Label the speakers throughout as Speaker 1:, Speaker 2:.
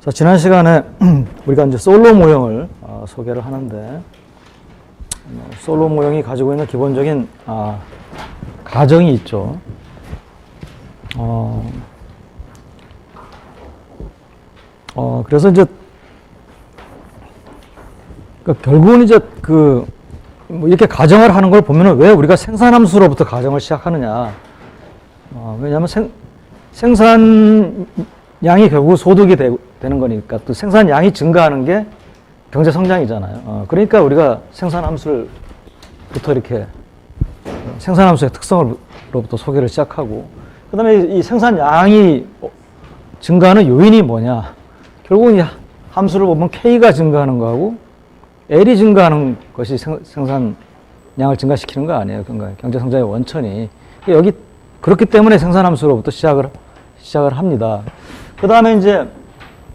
Speaker 1: 자, 지난 시간에 우리가 이제 솔로 모형을 소개를 하는데, 솔로 모형이 가지고 있는 기본적인 가정이 있죠. 그래서 이제 결국은 이제 뭐 이렇게 가정을 하는 걸 보면은 왜 우리가 생산함수로부터 가정을 시작하느냐. 왜냐하면 생산량이 결국 소득이 되는 거니까, 또 생산량이 증가하는 게 경제 성장이잖아요. 그러니까 우리가 생산함수부터 이렇게 생산함수의 특성으로부터 소개를 시작하고, 그 다음에 이 생산량이 증가하는 요인이 뭐냐. 결국은 이 함수를 보면 K가 증가하는 거하고 L이 증가하는 것이 생산량을 증가시키는 거 아니에요. 그러니까 경제 성장의 원천이. 여기 그렇기 때문에 생산함수로부터 시작을 합니다. 그 다음에 이제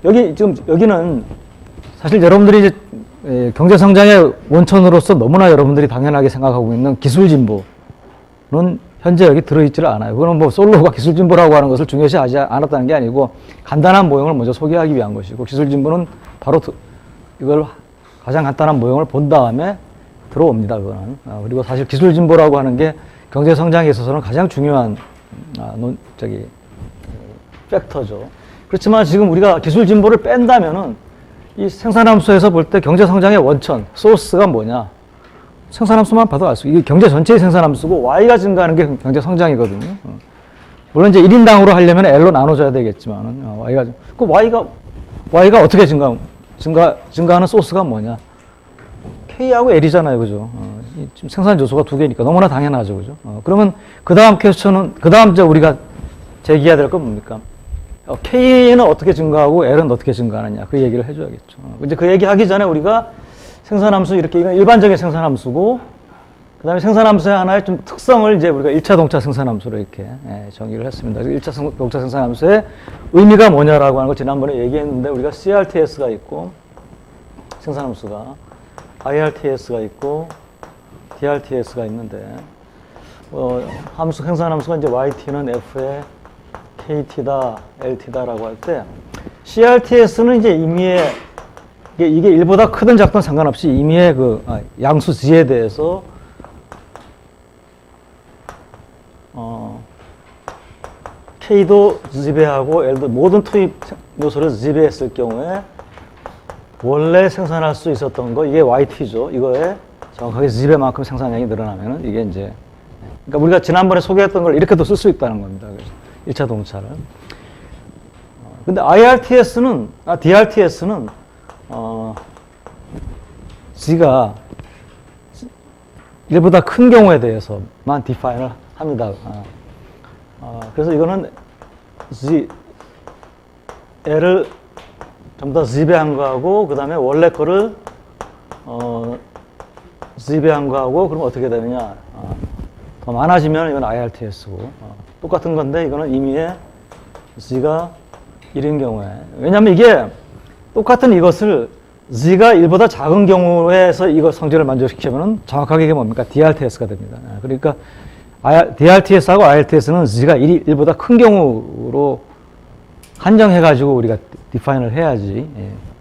Speaker 1: 여기는 사실 여러분들이 이제 경제 성장의 원천으로서 너무나 여러분들이 당연하게 생각하고 있는 기술 진보는 현재 여기 들어있지를 않아요. 그거는 뭐 솔로가 기술 진보라고 하는 것을 중요시하지 않았다는 게 아니고 간단한 모형을 먼저 소개하기 위한 것이고, 기술 진보는 바로 이걸 가장 간단한 모형을 본 다음에 들어옵니다. 그거는. 그리고 사실 기술 진보라고 하는 게 경제 성장에 있어서는 가장 중요한 팩터죠. 그렇지만 지금 우리가 기술 진보를 뺀다면은 이 생산함수에서 볼 때 경제 성장의 원천, 소스가 뭐냐? 생산함수만 봐도 알 수 있어요. 이게 경제 전체의 생산함수고 Y가 증가하는 게 경제 성장이거든요. 물론 이제 1인당으로 하려면 L로 나눠줘야 되겠지만은 Y가 어떻게 증가하는 소스가 뭐냐? K하고 L이잖아요. 그죠? 지금 생산 요소가 두 개니까 너무나 당연하죠. 그죠? 그러면 그 다음 퀘스천은, 그 다음 이제 우리가 제기해야 될 건 뭡니까? K는 어떻게 증가하고 L은 어떻게 증가하느냐. 그 얘기를 해줘야겠죠. 이제 그 얘기 하기 전에 우리가 생산함수, 이렇게 이건 일반적인 생산함수고, 그 다음에 생산함수의 하나의 좀 특성을 이제 우리가 1차 동차 생산함수로 이렇게 정의를 했습니다. 1차 동차 생산함수의 의미가 뭐냐라고 하는 걸 지난번에 얘기했는데, 우리가 CRTS가 있고, 생산함수가, IRTS가 있고, DRTS가 있는데, 생산함수가 이제 YT는 F에 KT다, LT다라고 할 때, CRTS는 이제 임의의, 이게 1보다 크든 작든 상관없이 임의의 양수 G에 대해서, K도 지배하고 L도 모든 투입 요소를 지배했을 경우에 원래 생산할 수 있었던 거, 이게 YT죠. 이거에 정확하게 지배만큼 생산량이 늘어나면은 이게 이제, 그러니까 우리가 지난번에 소개했던 걸 이렇게도 쓸 수 있다는 겁니다. 그래서 1차 동차를. 근데 DRTS는, G가 1보다 큰 경우에 대해서만 디파인을 합니다. 그래서 이거는 L을 좀 더 지배한 거하고, 그 다음에 원래 거를, 지배한 거하고, 그럼 어떻게 되느냐. 더 많아지면 이건 IRTS고, 똑같은 건데, 이거는 임의의 G가 1인 경우에. 왜냐면 이게 똑같은 이것을 G가 1보다 작은 경우에서 이거 성질을 만족시키면 정확하게 이게 뭡니까? DRTS가 됩니다. 그러니까 DRTS하고 IRTS는 G가 1보다 큰 경우로 한정해가지고 우리가 디파인을 해야지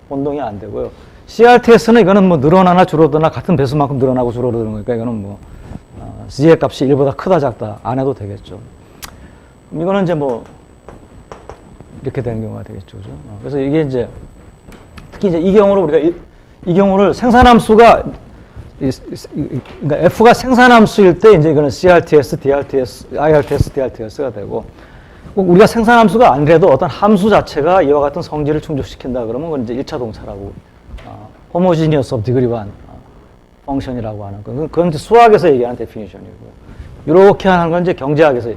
Speaker 1: 혼동이 안 되고요. CRTS는 이거는 뭐 늘어나나 줄어드나 같은 배수만큼 늘어나고 줄어드는 거니까 이거는 뭐 G의 값이 1보다 크다 작다 안 해도 되겠죠. 이거는 이제 뭐 이렇게 되는 경우가 되겠죠. 그죠? 그래서 이게 이제 특히 이제 이 경우로 우리가 이 경우를 생산함수가, 그러니까 F가 생산함수일 때 이제 이거는 CRTS, DRTS, IRTS, DRTS가 되고, 꼭 우리가 생산함수가 아니라도 어떤 함수 자체가 이와 같은 성질을 충족시킨다 그러면 그건 이제 1차 동차라고, homogeneous of degree 1 펑션이라고 하는 거. 그건 이제 수학에서 얘기하는 데피니션이고요. 이렇게 하는 건 이제 경제학에서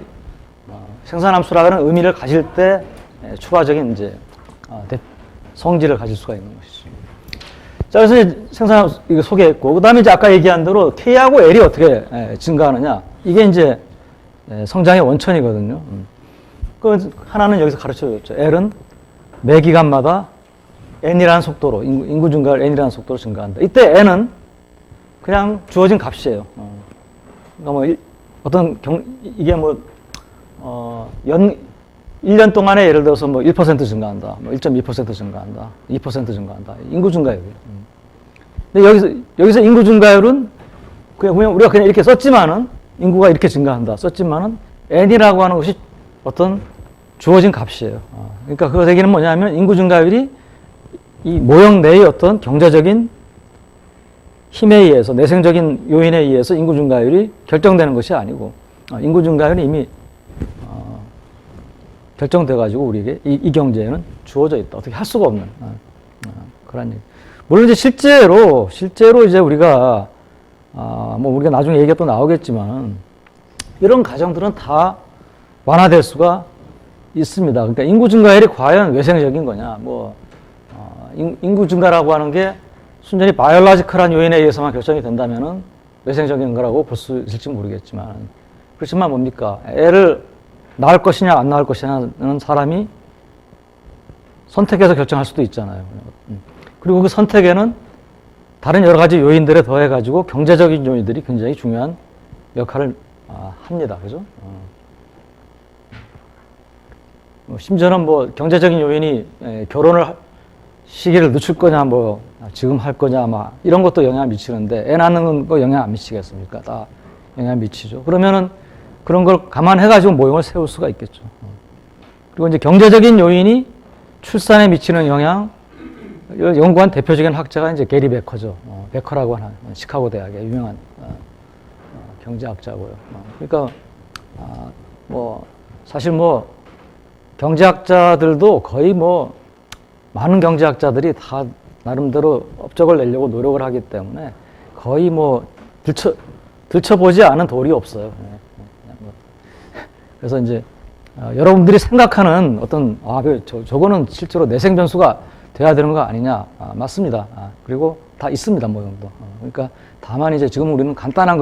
Speaker 1: 생산함수라는 의미를 가질 때 추가적인 이제 성질을 가질 수가 있는 것이죠. 자, 그래서 생산함수 이거 소개했고, 그 다음에 이제 아까 얘기한 대로 K하고 L이 어떻게 증가하느냐. 이게 이제 성장의 원천이거든요. 그 하나는 여기서 가르쳐 줬죠. L은 매 기간마다 N이라는 속도로, 인구 증가를 N이라는 속도로 증가한다. 이때 N은 그냥 주어진 값이에요. 그러니까 뭐 어떤 이게 뭐 1년 동안에 예를 들어서 뭐 1% 증가한다, 뭐 1.2% 증가한다, 2% 증가한다. 인구 증가율이. 근데 여기서 인구 증가율은 그냥 우리가 그냥 이렇게 썼지만은 인구가 이렇게 증가한다 썼지만은 n이라고 하는 것이 어떤 주어진 값이에요. 그러니까 그 얘기는 뭐냐면 인구 증가율이 이 모형 내의 어떤 경제적인 힘에 의해서 내생적인 요인에 의해서 인구 증가율이 결정되는 것이 아니고 인구 증가율이 이미 결정돼 가지고 우리에게 이 경제에는 주어져 있다. 어떻게 할 수가 없는 그런 얘기. 물론 이제 실제로 이제 우리가 뭐 우리가 나중에 얘기가 또 나오겠지만 이런 가정들은 다 완화될 수가 있습니다. 그러니까 인구 증가율이 과연 외생적인 거냐? 뭐 인구 증가라고 하는 게 순전히 바이올로지컬한 요인에 의해서만 결정이 된다면은 외생적인 거라고 볼 수 있을지 모르겠지만 그렇지만 뭡니까? 애를 낳을 것이냐 안 낳을 것이냐는 사람이 선택해서 결정할 수도 있잖아요. 그리고 그 선택에는 다른 여러 가지 요인들에 더해 가지고 경제적인 요인들이 굉장히 중요한 역할을 합니다. 그죠? 심지어는 뭐 경제적인 요인이 결혼을 시기를 늦출 거냐 뭐 지금 할 거냐 막 이런 것도 영향을 미치는데 애 낳는 거 영향 안 미치겠습니까? 다 영향 미치죠. 그러면은 그런 걸 감안해 가지고 모형을 세울 수가 있겠죠. 그리고 이제 경제적인 요인이 출산에 미치는 영향 연구한 대표적인 학자가 이제 게리 베커죠. 베커라고 하는 시카고 대학의 유명한 경제학자고요. 그러니까 뭐 사실 뭐 경제학자들도 거의 뭐 많은 경제학자들이 다 나름대로 업적을 내려고 노력을 하기 때문에 거의 뭐 들춰보지 않은 돌이 없어요. 그래서 이제 여러분들이 생각하는 어떤 저거는 실제로 내생 변수가 돼야 되는 거 아니냐? 맞습니다. 그리고 다 있습니다, 모형도. 그러니까 다만 이제 지금 우리는 간단한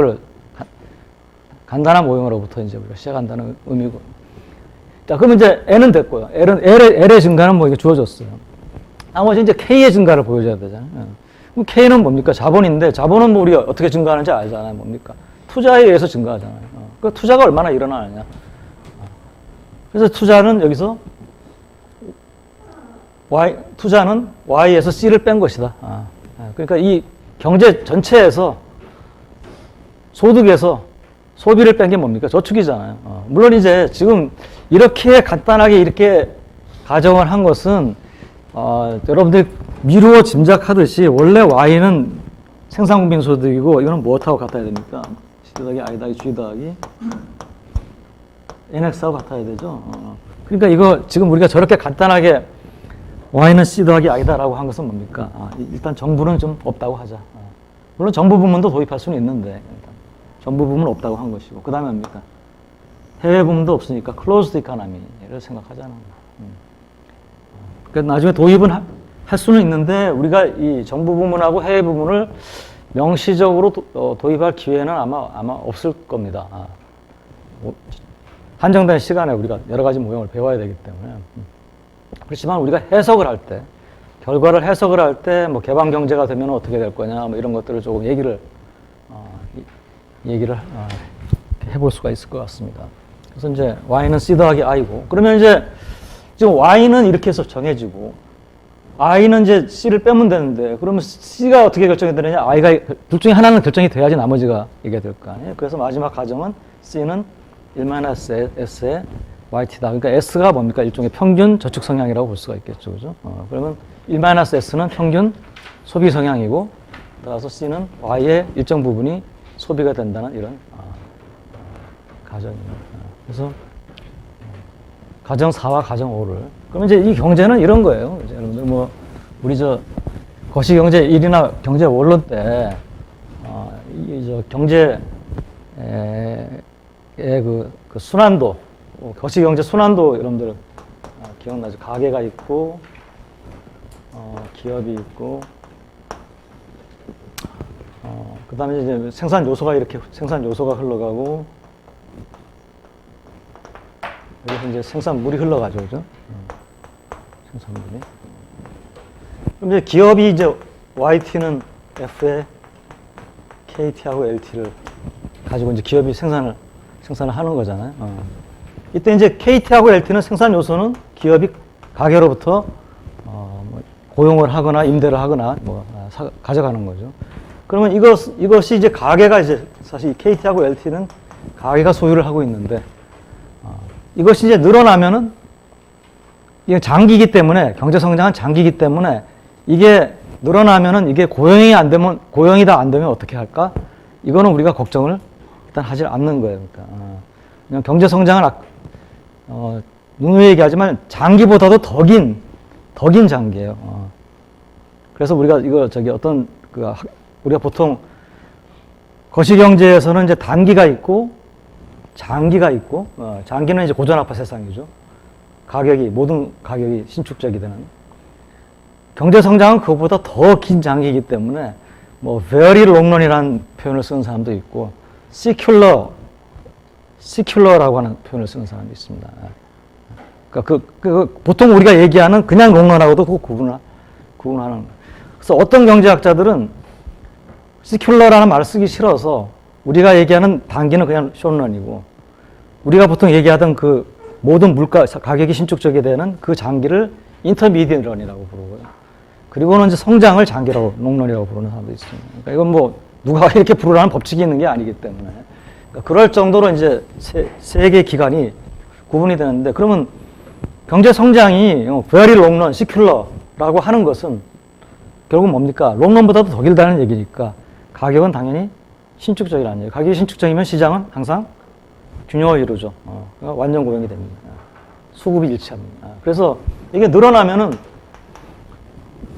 Speaker 1: 모형으로부터 이제 우리가 시작한다는 의미고. 자, 그러면 이제 N은 됐고요. L의 증가는 뭐 이게 주어졌어요. 나머지 이제 K의 증가를 보여줘야 되잖아요. 그럼 K는 뭡니까? 자본인데, 자본은 뭐 우리가 어떻게 증가하는지 알잖아요. 뭡니까? 투자에 의해서 증가하잖아요. 그 투자가 얼마나 일어나느냐. 그래서 투자는 여기서 투자는 Y에서 C를 뺀 것이다. 그러니까 이 경제 전체에서 소득에서 소비를 뺀 게 뭡니까? 저축이잖아요. 물론 이제 지금 이렇게 간단하게 이렇게 가정을 한 것은 여러분들이 미루어 짐작하듯이 원래 Y는 생산국민 소득이고 이거는 무엇하고 같아야 됩니까? C 더하기 I 더하기 G 더하기 NX하고 같아야 되죠. 그러니까 이거 지금 우리가 저렇게 간단하게 Y는 C 더하기 I다라고 한 것은 뭡니까? 일단 정부는 좀 없다고 하자. 물론 정부 부문도 도입할 수는 있는데 정부 부문은 없다고 한 것이고 그 다음에 뭡니까? 해외 부문도 없으니까 클로즈드 이코노미를 생각하잖아. 그러니까 나중에 도입은 할 수는 있는데 우리가 이 정부 부문하고 해외 부문을 명시적으로 도입할 기회는 아마 없을 겁니다. 한정된 시간에 우리가 여러 가지 모형을 배워야 되기 때문에. 그렇지만 우리가 해석을 할 때, 결과를 해석을 할 때 뭐 개방 경제가 되면 어떻게 될 거냐 뭐 이런 것들을 조금 얘기를 해볼 수가 있을 것 같습니다. 그래서 이제 Y는 C 더하기 I고 그러면 이제 지금 Y는 이렇게 해서 정해지고 I는 이제 C를 빼면 되는데 그러면 C가 어떻게 결정이 되느냐? I가 둘 중에 하나는 결정이 돼야지 나머지가 이게 될 거 아니에요. 그래서 마지막 가정은 C는 1-S의 YT다. 그러니까 S가 뭡니까? 일종의 평균 저축 성향이라고 볼 수가 있겠죠. 그죠? 그러면 1-S는 평균 소비 성향이고 따라서 C는 Y의 일정 부분이 소비가 된다는 이런 가정입니다. 그래서 가정 4와 가정 5를 그러면 이제 이 경제는 이런 거예요. 이제 여러분들 뭐 우리 거시경제 1이나 경제 원론 때 경제의 그 순환도 거시경제 순환도 여러분들 기억나죠? 가계가 있고 기업이 있고 그 다음에 이제 생산 요소가 흘러가고 여기서 이제 생산물이 흘러가죠, 그죠? 생산물이. 그럼 이제 기업이 이제 YT는 F에 KT하고 LT를 가지고 이제 기업이 생산을 하는 거잖아요. 이때 이제 KT하고 LT는 생산 요소는 기업이 가게로부터 뭐 고용을 하거나 임대를 하거나 뭐 가져가는 거죠. 그러면 이것이 이제 가게가 이제 사실 KT하고 LT는 가게가 소유를 하고 있는데 이것이 이제 늘어나면은 이게 장기이기 때문에 경제 성장은 장기이기 때문에 이게 늘어나면은 이게 고용이다 안 되면 어떻게 할까? 이거는 우리가 걱정을 일단 하지 않는 거예요. 그러니까 그냥 경제 성장은 누누이 얘기하지만 장기보다도 더 긴 장기예요. 그래서 우리가 우리가 보통 거시경제에서는 이제 단기가 있고 장기가 있고 장기는 이제 고전화폐 세상이죠. 모든 가격이 신축적이 되는. 경제 성장은 그것보다 더 긴 장기이기 때문에 뭐 very long run이라는 표현을 쓰는 사람도 있고 secular라고 하는 표현을 쓰는 사람도 있습니다. 그러니까 보통 우리가 얘기하는 그냥 롱런하고도 그 구분하는 거예요. 그래서 어떤 경제학자들은 secular라는 말을 쓰기 싫어서 우리가 얘기하는 단기는 그냥 숏런이고 우리가 보통 얘기하던 그 모든 가격이 신축적이 되는 그 장기를 intermediate run이라고 부르고요. 그리고는 이제 성장을 장기라고, 롱런이라고 부르는 사람도 있습니다. 그러니까 이건 뭐 누가 이렇게 부르라는 법칙이 있는 게 아니기 때문에. 그러니까 그럴 정도로 이제 세 개의 기간이 구분이 되는데 그러면 경제 성장이 very long run, secular라고 하는 것은 결국 뭡니까? 롱런보다도 더 길다는 얘기니까 가격은 당연히 신축적이라는 얘기예요. 가격이 신축적이면 시장은 항상 균형을 이루죠. 그러니까 완전 고용이 됩니다. 수급이 일치합니다. 그래서 이게 늘어나면은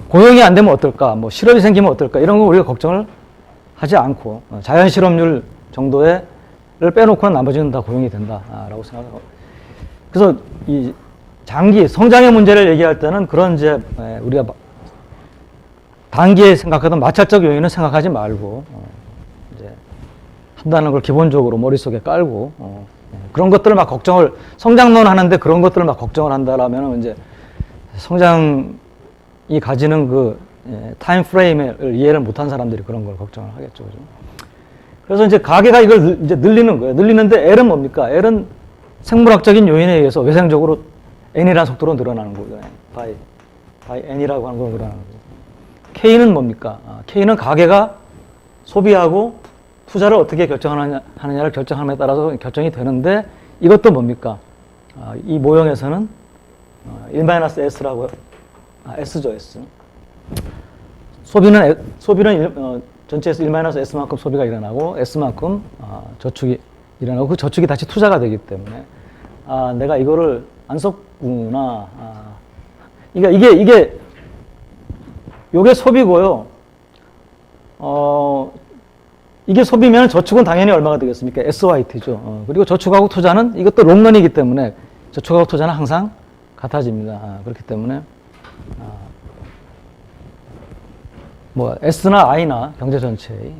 Speaker 1: 고용이 안 되면 어떨까? 뭐 실업이 생기면 어떨까? 이런 거 우리가 걱정을 하지 않고 자연 실업률 정도를 빼놓고는 나머지는 다 고용이 된다라고 생각하고. 그래서 이 장기 성장의 문제를 얘기할 때는 그런 이제 우리가 단기에 생각하던 마찰적 요인은 생각하지 말고 이제 한다는 걸 기본적으로 머릿속에 깔고 그런 것들을 막 성장론 하는데 그런 것들을 막 걱정을 한다라면 이제 성장이 가지는 그 타임 프레임을 이해를 못한 사람들이 그런 걸 걱정을 하겠죠. 그죠? 그래서 이제 가계가 이걸 이제 늘리는 거예요. 늘리는데 L은 뭡니까? L은 생물학적인 요인에 의해서 외생적으로 N이라는 속도로 늘어나는 거예요. by N이라고 하는 걸 늘어나는 거죠. K는 뭡니까? K는 가계가 소비하고 투자를 어떻게 하느냐를 결정함에 따라서 결정이 되는데 이것도 뭡니까? 이 모형에서는 1-S라고 S죠, S. 소비는 전체에서 1-S만큼 소비가 일어나고 S만큼 저축이 일어나고 그 저축이 다시 투자가 되기 때문에 내가 이거를 안 썼구나. 이게 요게 소비고요. 이게 소비면 저축은 당연히 얼마가 되겠습니까? SYT죠. 그리고 저축하고 투자는 이것도 롱런이기 때문에 저축하고 투자는 항상 같아집니다. 그렇기 때문에 뭐 S나 I나 경제 전체에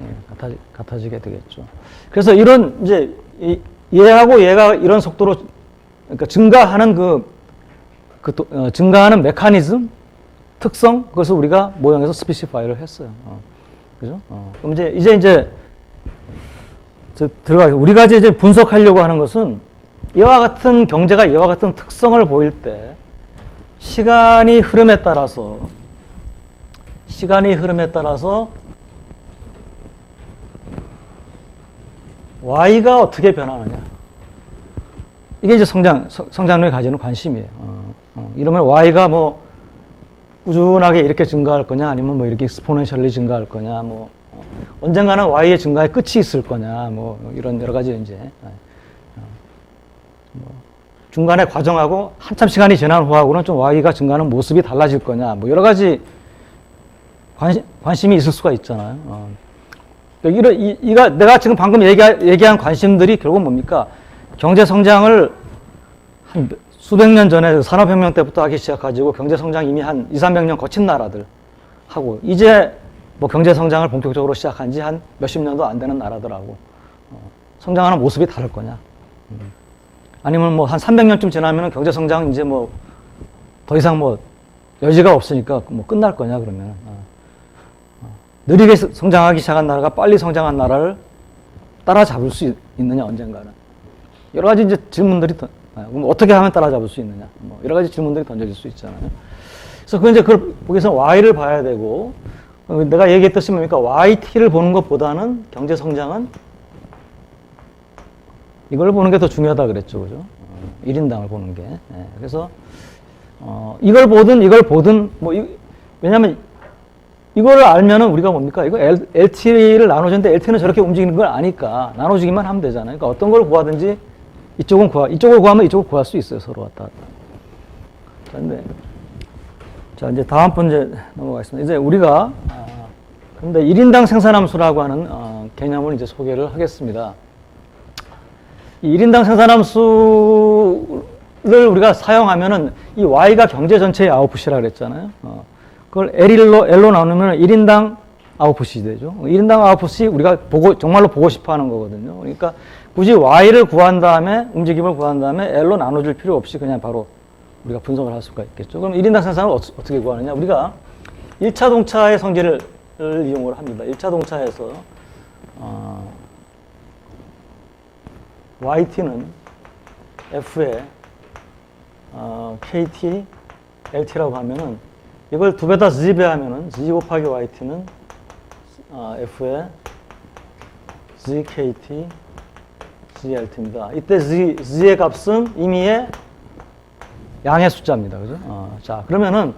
Speaker 1: 같아지게 되겠죠. 그래서 이런 이제 얘하고 얘가 이런 속도로 그러니까 증가하는 증가하는 메커니즘 특성 그것을 우리가 모형에서 스페시파이를 했어요. 그죠? 그럼 이제 우리가 이제 분석하려고 하는 것은 이와 같은 경제가 이와 같은 특성을 보일 때 시간의 흐름에 따라서 Y가 어떻게 변하느냐. 이게 이제 성장률이 가지는 관심이에요. 이러면 Y가 뭐 꾸준하게 이렇게 증가할 거냐, 아니면 뭐 이렇게 익스포넨셜리 증가할 거냐, 뭐 언젠가는 Y의 증가의 끝이 있을 거냐, 뭐 이런 여러 가지 이제 중간에 과정하고 한참 시간이 지난 후하고는 좀 Y가 증가하는 모습이 달라질 거냐, 뭐 여러 가지 관심이 있을 수가 있잖아요. 내가 지금 방금 얘기한 관심들이 결국은 뭡니까? 경제 성장을 한 수백 년 전에 산업혁명 때부터 하기 시작하고 경제 성장 이미 한 200~300년 거친 나라들 하고 이제 뭐 경제 성장을 본격적으로 시작한 지 한 몇십 년도 안 되는 나라들하고 성장하는 모습이 다를 거냐? 아니면 뭐 한 300년쯤 지나면 경제 성장 이제 뭐 더 이상 뭐 여지가 없으니까 뭐 끝날 거냐 그러면 느리게 성장하기 시작한 나라가 빨리 성장한 나라를 따라잡을 수 있느냐 언젠가는 여러 가지 이제 질문들이 그럼 어떻게 하면 따라잡을 수 있느냐? 뭐 여러 가지 질문들이 던져질 수 있잖아요. 그래서 그걸 이제 그걸 보기 위해서 Y를 봐야 되고, 내가 얘기했듯이 뭡니까? YT를 보는 것보다는 경제 성장은 이걸 보는 게 더 중요하다 그랬죠. 그죠? 1인당을 보는 게. 예, 그래서, 이걸 보든, 왜냐면 이거를 알면은 우리가 뭡니까? 이거 LT를 나눠주는데 LT는 저렇게 움직이는 걸 아니까 나눠주기만 하면 되잖아요. 그러니까 어떤 걸 구하든지 이쪽을 구하면 이쪽을 구할 수 있어요. 서로 왔다 갔다. 자, 이제 다음 번째 넘어가겠습니다. 이제 우리가, 근데 1인당 생산함수라고 하는 개념을 이제 소개를 하겠습니다. 이 1인당 생산함수를 우리가 사용하면은 이 Y가 경제 전체의 아웃풋이라고 그랬잖아요. 그걸 L로 나누면 1인당 아웃풋이 되죠. 1인당 아웃풋이 우리가 정말로 보고 싶어 하는 거거든요. 그러니까 굳이 Y를 구한 다음에, 움직임을 구한 다음에 L로 나눠줄 필요 없이 그냥 바로 우리가 분석을 할 수가 있겠죠. 그럼 1인당 생산을 어떻게 구하느냐? 우리가 1차 동차의 성질을 이용을 합니다. 1차 동차에서, YT는 F에, KT, LT라고 하면은 이걸 두 배 다 Z배하면은 Z 곱하기 YT는 F에 ZKT, ZLT입니다. 이때 Z의 값은 임의의 양의 숫자입니다. 그죠? 자, 그러면은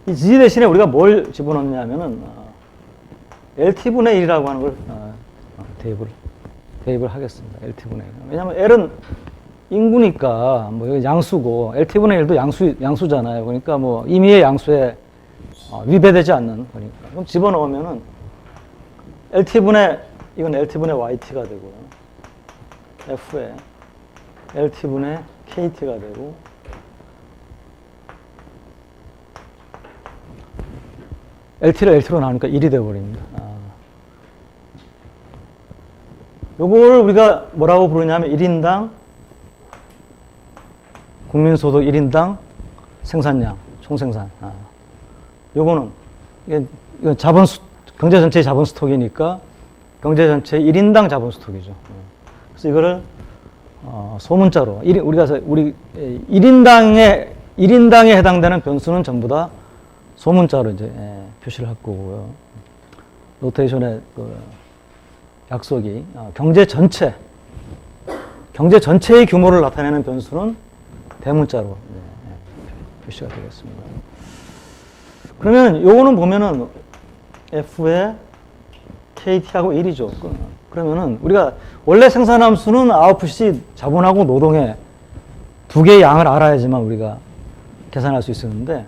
Speaker 1: 이 Z 대신에 우리가 뭘 집어넣냐면은 LT분의 1이라고 하는 걸 대입을 하겠습니다. LT분의 1. 왜냐면 L은 인구니까 뭐 양수고 LT분의 1도 양수잖아요. 그러니까 뭐 임의의 양수에 위배되지 않는 거니까. 그럼 집어넣으면은 이건 LT분의 YT가 되고요. F에 LT분의 KT가 되고, LT를 LT로 나누니까 1이 되어버립니다. 요걸 우리가 뭐라고 부르냐면 1인당 국민소득 1인당 생산량, 총생산. 요거는, 이건 경제 전체의 자본 스톡이니까 경제 전체의 1인당 자본 스톡이죠. 그래서 이거를, 소문자로, 우리 1인당에 해당되는 변수는 전부 다 소문자로 이제, 표시를 할 거고요. 노테이션의 약속이, 경제 전체의 규모를 나타내는 변수는 대문자로 표시가 되겠습니다. 그러면 요거는 보면은 F에 KT하고 1이죠. 그러면은 우리가 원래 생산함수는 아웃풋이 자본하고 노동의 두 개의 양을 알아야지만 우리가 계산할 수 있었는데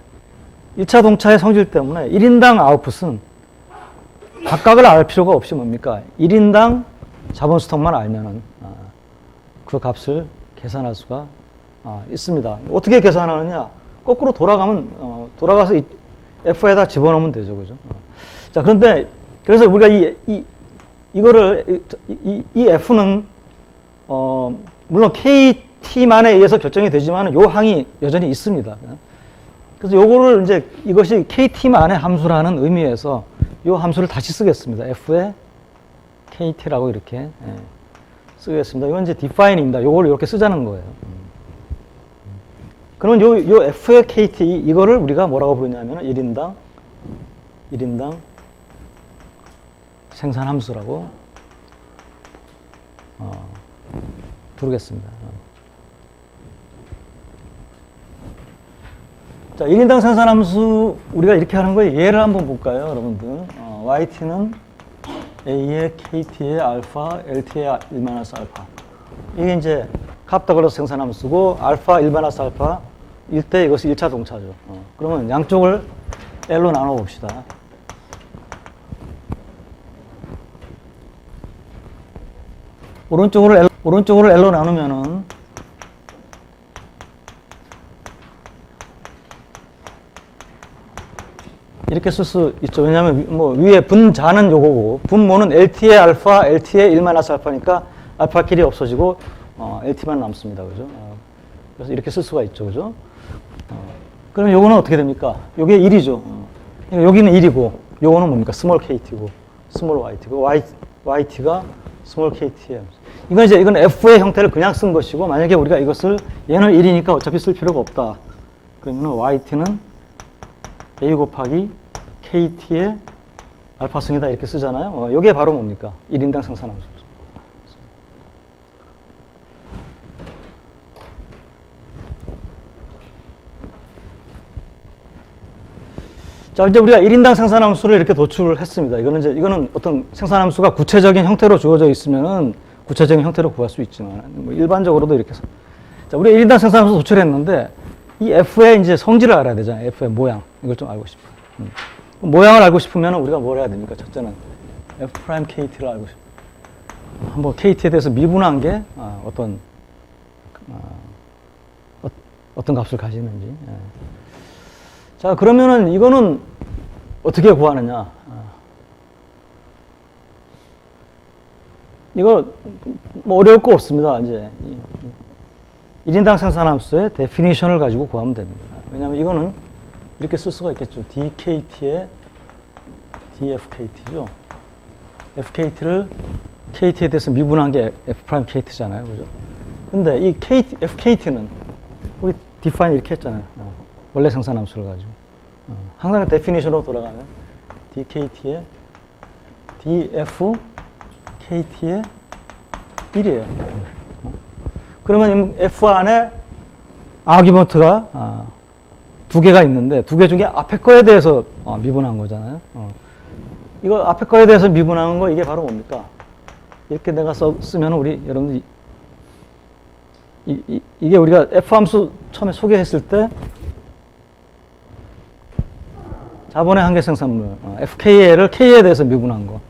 Speaker 1: 1차 동차의 성질 때문에 1인당 아웃풋은 각각을 알 필요가 없이 뭡니까? 1인당 자본 스톡만 알면은 그 값을 계산할 수가 있습니다. 어떻게 계산하느냐? 거꾸로 돌아가서 F에다 집어넣으면 되죠. 그죠? 자, 그래서 우리가 이거를, 이 F는, 물론 KT만에 의해서 결정이 되지만 요 항이 여전히 있습니다. 그래서 요거를 이것이 KT만의 함수라는 의미에서 요 함수를 다시 쓰겠습니다. F에 KT라고 이렇게 쓰겠습니다. 이건 이제 define입니다. 요걸 이렇게 쓰자는 거예요. 그러면 요 F의 KT, 이거를 우리가 뭐라고 부르냐면 1인당 생산함수라고 부르겠습니다. 자, 1인당 생산함수 우리가 이렇게 하는 거예요. 예를 한번 볼까요, 여러분들? YT는 A의 KT의 알파, LT의 1-알파. 이게 이제 카프다글러스 생산함수고 알파 1-알파 일 때 이것이 1차 동차죠. 그러면 양쪽을 L로 나눠 봅시다. 오른쪽으로 L로 나누면은 이렇게 쓸 수 있죠. 왜냐하면 위에 분자는 요거고 분모는 LT의 알파, LT의 1-알파니까 알파끼리 없어지고 LT만 남습니다. 그죠? 그래서 이렇게 쓸 수가 있죠. 그죠? 그럼 요거는 어떻게 됩니까? 요게 1이죠. 여기는 1이고 요거는 뭡니까? 스몰 KT고 스몰 YT고 YT가 스몰 KT예요. 이건 f의 형태를 그냥 쓴 것이고, 만약에 우리가 이것을 얘는 1이니까 어차피 쓸 필요가 없다. 그러면 yt는 a 곱하기 kt의 알파승이다 이렇게 쓰잖아요. 이게 바로 뭡니까? 1인당 생산함수. 자, 이제 우리가 1인당 생산함수를 이렇게 도출을 했습니다. 이거는 어떤 생산함수가 구체적인 형태로 주어져 있으면은 구체적인 형태로 구할 수 있지만, 뭐 일반적으로도 이렇게 해서. 자, 우리가 1인당 생산함수 도출했는데, 이 f의 이제 성질을 알아야 되잖아요. f의 모양. 이걸 좀 알고 싶어요. 모양을 알고 싶으면 우리가 뭘 해야 됩니까? 첫째는 f'kt를 알고 싶어요. 한번 kt에 대해서 미분한 게 어떤 값을 가지는지. 자, 그러면은 이거는 어떻게 구하느냐? 이거 뭐 어려울 거 없습니다. 이제 1인당 생산함수의 데피니션을 가지고 구하면 됩니다. 왜냐하면 이거는 이렇게 쓸 수가 있겠죠. dkt의 dfkt죠. fkt를 kt에 대해서 미분한 게 f'kt잖아요. 그죠? 근데 이 fkt는 우리 define 이렇게 했잖아요. 원래 생산함수를 가지고. 항상 데피니션으로 돌아가면 dkt의 dfkt의 1이에요. 그러면 f 안에 아규먼트가 두 개가 있는데 두 개 중에 앞에 거에 대해서 미분한 거잖아요. 이거 앞에 거에 대해서 미분하는 거 이게 바로 뭡니까? 이렇게 내가 쓰면 우리 여러분들 이게 우리가 f 함수 처음에 소개했을 때 자본의 한계 생산물 fkl을 k에 대해서 미분한 거.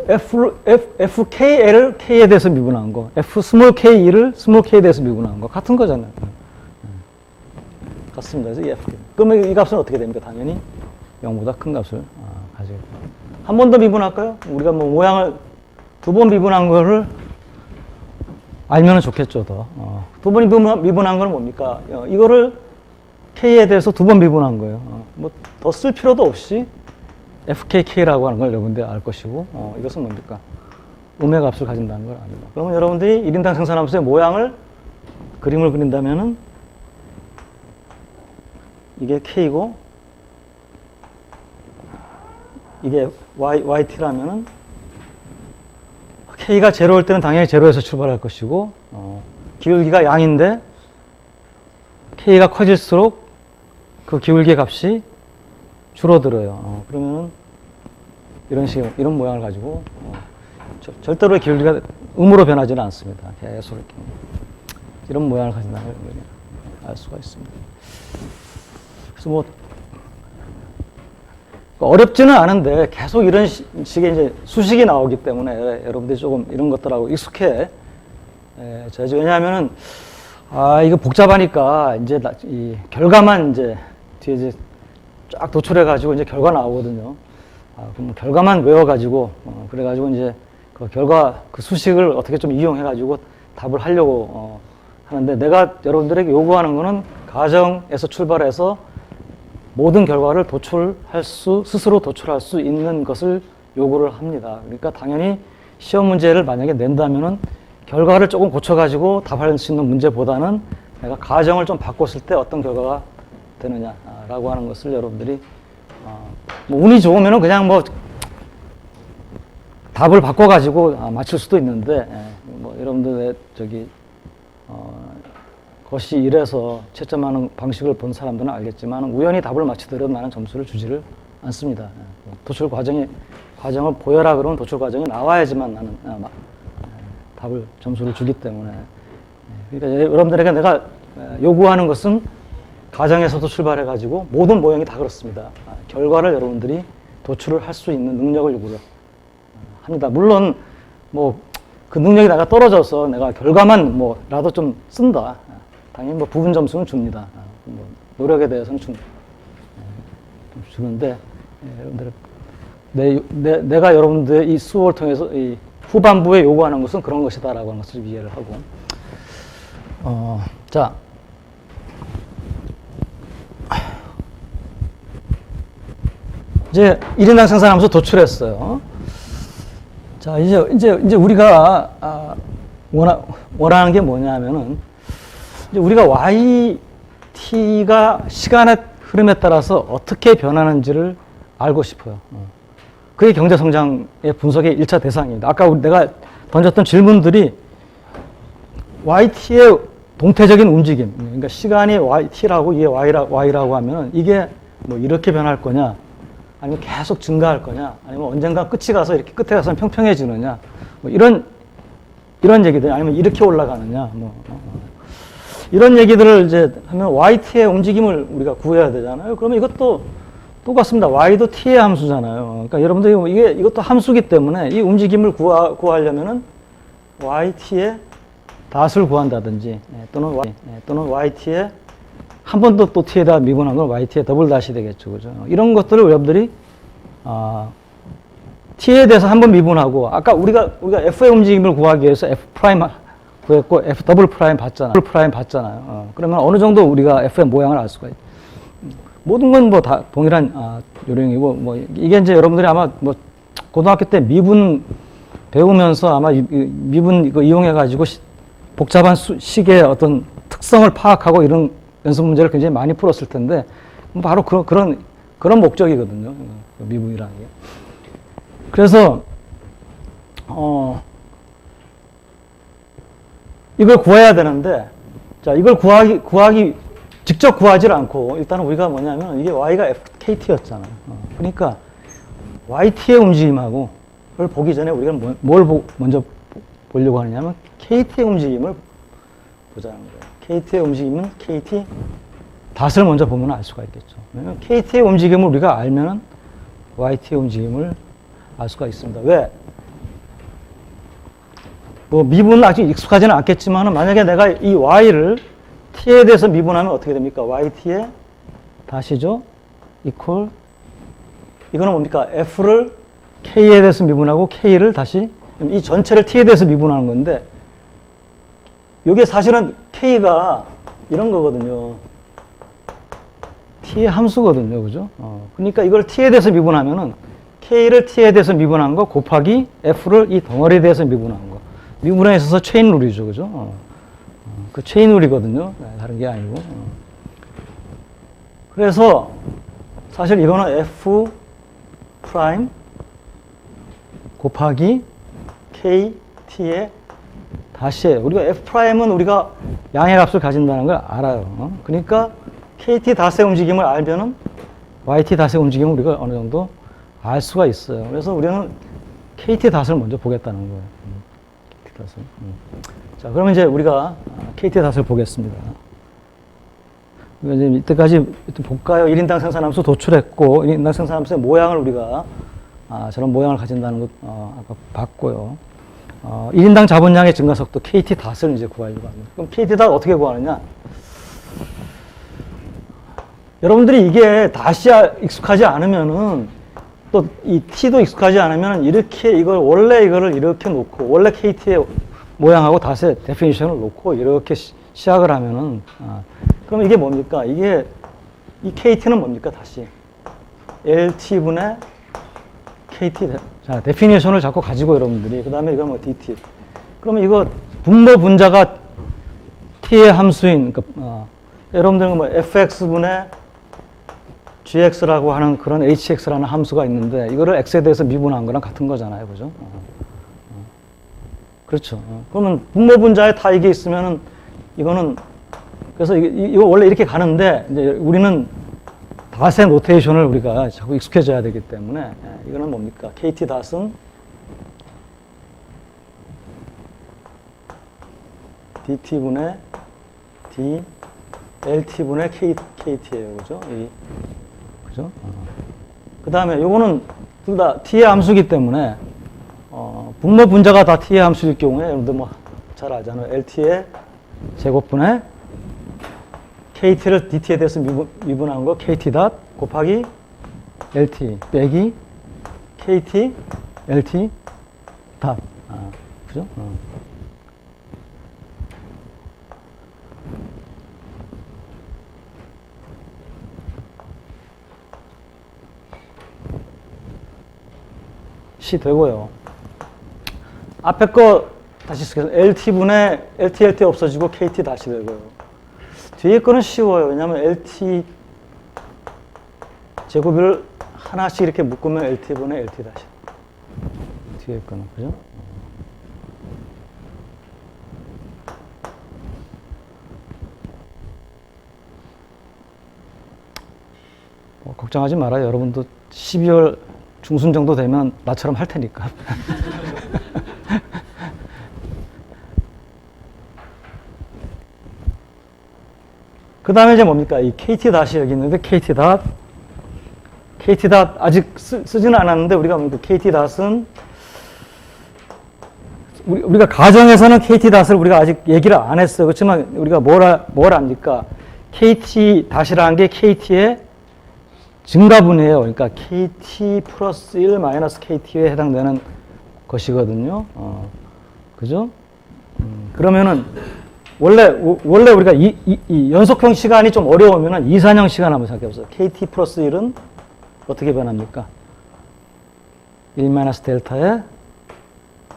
Speaker 1: fkl을 k에 대해서 미분한 거. f 스몰 k를 스몰 k에 대해서 미분한 거. 같은 거잖아요. 같습니다. 그래서 이 f. 그러면 이 값은 어떻게 됩니까? 당연히 0보다 큰 값을 가지고. 한 번 더 미분할까요? 우리가 뭐 모양을 두 번 미분한 거를 알면 좋겠죠, 더. 두 번 미분한 건 뭡니까? 이거를 k에 대해서 두 번 미분한 거예요. 뭐 더 쓸 필요도 없이 fkk라고 하는 걸 여러분들이 알 것이고, 이것은 뭡니까? 음의 값을 가진다는 걸 압니다. 그러면 여러분들이 1인당 생산함수의 모양을 그림을 그린다면은 이게 k고 이게 yt라면은 k가 제로일 때는 당연히 제로에서 출발할 것이고, 기울기가 양인데 k가 커질수록 그 기울기의 값이 줄어들어요. 그러면은 이런 모양을 가지고 절대로 기울기가 음으로 변하지는 않습니다. 계속 이렇게 이런 모양을 가진다는 걸 알 수가 있습니다. 그래서 뭐 어렵지는 않은데 계속 이런 식의 이제 수식이 나오기 때문에 여러분들이 조금 이런 것들하고 익숙해. 왜냐하면은 이거 복잡하니까 이제 이 결과만 이제 뒤에 이제 쫙 도출해가지고 이제 결과 나오거든요. 그럼 결과만 외워가지고 그래가지고 이제 그 결과 그 수식을 어떻게 좀 이용해가지고 답을 하려고 하는데, 내가 여러분들에게 요구하는 거는 가정에서 출발해서 모든 결과를 스스로 도출할 수 있는 것을 요구를 합니다. 그러니까 당연히 시험 문제를 만약에 낸다면은 결과를 조금 고쳐가지고 답할 수 있는 문제보다는 내가 가정을 좀 바꿨을 때 어떤 결과가 되느냐라고 하는 것을 여러분들이 뭐 운이 좋으면은 그냥 뭐 답을 바꿔가지고 맞출 수도 있는데, 뭐 여러분들 것이 이래서 채점하는 방식을 본 사람들은 알겠지만 우연히 답을 맞추더라도 나는 점수를 주지를 않습니다. 도출 과정을 보여라 그러면 도출 과정이 나와야지만 나는 점수를 주기 때문에. 그러니까 여러분들에게 내가 요구하는 것은 가정에서도 출발해가지고 모든 모형이 다 그렇습니다. 결과를 여러분들이 도출을 할 수 있는 능력을 요구를 합니다. 물론 뭐 그 능력이 내가 떨어져서 내가 결과만 뭐라도 좀 쓴다. 당연히 뭐 부분 점수는 줍니다. 뭐 노력에 대해서는 주는데, 여러분들 내가 여러분들의 이 수업을 통해서 이 후반부에 요구하는 것은 그런 것이다라고 하는 것을 이해를 하고, 자. 이제 1인당 생산함수 도출했어요. 자, 이제 우리가 원하는 게 뭐냐면은 이제 우리가 YT가 시간의 흐름에 따라서 어떻게 변하는지를 알고 싶어요. 그게 경제 성장의 분석의 1차 대상입니다. 아까 내가 던졌던 질문들이 YT의 동태적인 움직임, 그러니까 시간이 T라고 이게 Y라고 하면 이게 뭐 이렇게 변할 거냐, 아니면 계속 증가할 거냐, 아니면 언젠가 끝이 가서 이렇게 끝에 가서는 평평해지느냐, 뭐 이런 얘기들, 아니면 이렇게 올라가느냐, 이런 얘기들을 이제 하면 YT의 움직임을 우리가 구해야 되잖아요. 그러면 이것도 똑같습니다. Y도 T의 함수잖아요. 그러니까 여러분들이 이것도 함수기 때문에 이 움직임을 구하려면은 YT의 닷을 구한다든지, 또는 YT의 한 번 더 또 T에다 미분한 건 YT의 더블 닷이 되겠죠. 그죠? 이런 것들을 여러분들이, T에 대해서 한 번 미분하고, 아까 우리가 F의 움직임을 구하기 위해서 F 프라임 구했고, F 더블 프라임 봤잖아요. 그러면 어느 정도 우리가 F의 모양을 알 수가 있어요. 모든 건 뭐 다 동일한 요령이고, 뭐 이게 이제 여러분들이 아마 뭐 고등학교 때 미분 배우면서 아마 미분 이거 이용해가지고 복잡한 식의 어떤 특성을 파악하고 이런 연습 문제를 굉장히 많이 풀었을 텐데, 바로 그런 목적이거든요. 미분이라는 게. 그래서, 이걸 구해야 되는데, 자, 이걸 직접 구하지 않고, 일단은 우리가 뭐냐면, 이게 Y가 KT였잖아요. 그러니까, YT의 움직임하고, 그걸 보기 전에 우리가 먼저 보려고 하느냐면, KT의 움직임을 보자는 거예요. KT의 움직임은 KT 닷을 먼저 보면 알 수가 있겠죠. 왜냐면 KT의 움직임을 우리가 알면은 YT의 움직임을 알 수가 있습니다. 왜? 뭐 미분은 아직 익숙하지는 않겠지만 만약에 내가 이 Y를 T에 대해서 미분하면 어떻게 됩니까? YT의 닷이죠. 이퀄 이거는 뭡니까? F를 K에 대해서 미분하고 K를 다시 이 전체를 T에 대해서 미분하는 건데 이게 사실은 K가 이런 거거든요. T의 함수거든요. 그죠? 그러니까 이걸 T에 대해서 미분하면은 K를 T에 대해서 미분한 거 곱하기 F를 이 덩어리에 대해서 미분한 거. 미분에 있어서 체인 룰이죠. 그죠? 그 체인 룰이거든요. 다른 게 아니고. 그래서 사실 이거는 F 프라임 곱하기 KT의 닷이에요. 우리가 F'은 우리가 양의 값을 가진다는 걸 알아요. 그러니까 KT 닷의 움직임을 알면은 YT 닷의 움직임을 우리가 어느 정도 알 수가 있어요. 그래서 우리는 KT 닷을 먼저 보겠다는 거예요. KT 닷을. 자, 그러면 이제 우리가 KT 닷을 보겠습니다. 이제 이때까지 볼까요? 1인당 생산함수 도출했고, 1인당 생산함수의 모양을 우리가 저런 모양을 가진다는 것 아까 봤고요. 1인당 자본량의 증가속도 KT 닷을 이제 구하려고 합니다. 그럼 KT 닷 어떻게 구하느냐? 여러분들이 이게 닷이 익숙하지 않으면은 또 이 T도 익숙하지 않으면 이렇게 원래 이거를 이렇게 놓고 원래 KT의 모양하고 닷의 데피니션을 놓고 이렇게 시작을 하면은 그럼 이게 뭡니까? 이 KT는 뭡니까? 다시 LT분의 KT 자, 데피니션을 자꾸 가지고 여러분들이 그 다음에 이건 뭐 DT 그러면 이거 분모 분자가 T의 함수인 여러분들은 뭐 FX분의 GX라고 하는 그런 HX라는 함수가 있는데 이거를 X에 대해서 미분한 거랑 같은 거잖아요. 그죠? 그렇죠. 그러면 분모 분자에 다 이게 있으면은 이거는 그래서 이거 원래 이렇게 가는데 이제 우리는 닷의 노테이션을 우리가 자꾸 익숙해져야 되기 때문에 이거는 뭡니까? KT 닷은 DT분의 D LT분의 KT예요. 그죠? 그죠? 그 다음에 요거는 둘 다 T의 함수이기 때문에 분모 분자가 다 T의 함수일 경우에 여러분들 뭐 잘 알잖아요. LT의 제곱분의 KT를 DT에 대해서 미분한 거 KT 닷 곱하기 LT 빼기 KT LT 닷 그죠? 시 되고요. 앞에 거 다시 쓰겠습니다. LT분의 LT 없어지고 KT 다시 되고요. 뒤에 거는 쉬워요. 왜냐하면 LT 제곱을 하나씩 이렇게 묶으면 LT분의 LT 다시. 뒤에 거는, 그죠? 걱정하지 말아요. 여러분도 12월 중순 정도 되면 나처럼 할 테니까. 그 다음에 이제 뭡니까? 이 KT 다시 여기 있는데 KT 닷 아직 쓰지는 않았는데 우리가 뭡니까? KT 닷은 우리가 가정에서는 KT 닷을 우리가 아직 얘기를 안 했어요. 그렇지만 우리가 뭘 압니까? KT 닷이라는 게 KT의 증가분이에요. 그러니까 KT 플러스 1 마이너스 KT에 해당되는 것이거든요. 그죠? 그러면은 원래 우리가 이 연속형 시간이 좀 어려우면은 이산형 시간 한번 생각해 보세요. KT 플러스 1은 어떻게 변합니까? 1 마이너스 델타에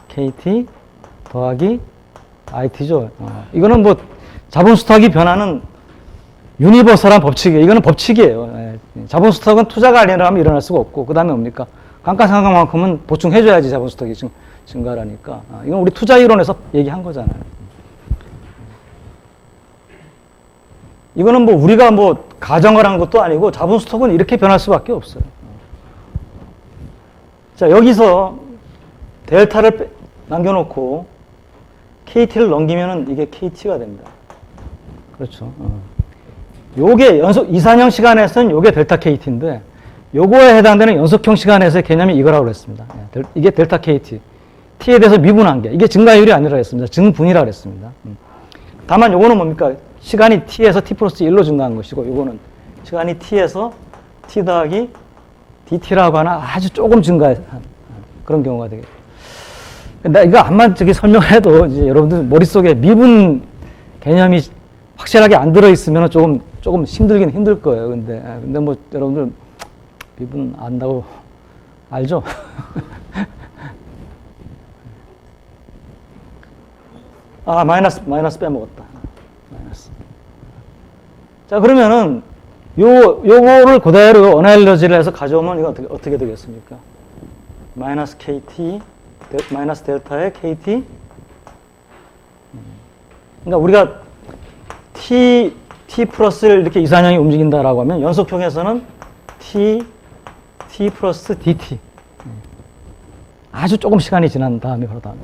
Speaker 1: KT 더하기 IT죠. 이거는 뭐 자본수탁이 변하는 유니버설한 법칙이에요. 이거는 법칙이에요. 자본수탁은 투자가 아니라면 일어날 수가 없고, 그 다음에 뭡니까? 감가상각만큼은 보충해줘야지 자본수탁이 증가하니까. 이건 우리 투자 이론에서 얘기한 거잖아요. 이거는 뭐 우리가 뭐 가정을 한 것도 아니고 자본수탁은 이렇게 변할 수밖에 없어요. 자, 여기서 델타를 남겨놓고 KT를 넘기면은 이게 KT가 됩니다. 그렇죠. 요게 이산형 시간에서는 요게 델타 KT인데, 요거에 해당되는 연속형 시간에서의 개념이 이거라고 그랬습니다. 이게 델타 KT. T에 대해서 미분한 게. 이게 증가율이 아니라 했습니다. 증분이라고 그랬습니다. 다만 요거는 뭡니까? 시간이 T에서 T 플러스 1로 증가한 것이고, 요거는 시간이 T에서 T 더하기 DT라고 하나 아주 조금 증가한 그런 경우가 되겠죠. 근데 이거 암만 설명을 해도 이제 여러분들 머릿속에 미분 개념이 확실하게 안 들어있으면 조금 힘들긴 힘들 거예요. 근데 뭐 여러분들 미분 안다고 알죠? 마이너스 빼먹었다. 마이너스. 자, 그러면은 요거를 그대로 어나일러지를 해서 가져오면 이거 어떻게 되겠습니까? 마이너스 KT 마이너스 델타의 KT. 그러니까 우리가 T 플러스를 이렇게 이산형이 움직인다라고 하면 연속형에서는 T 플러스 DT. 아주 조금 시간이 지난 다음에 바로 다음에.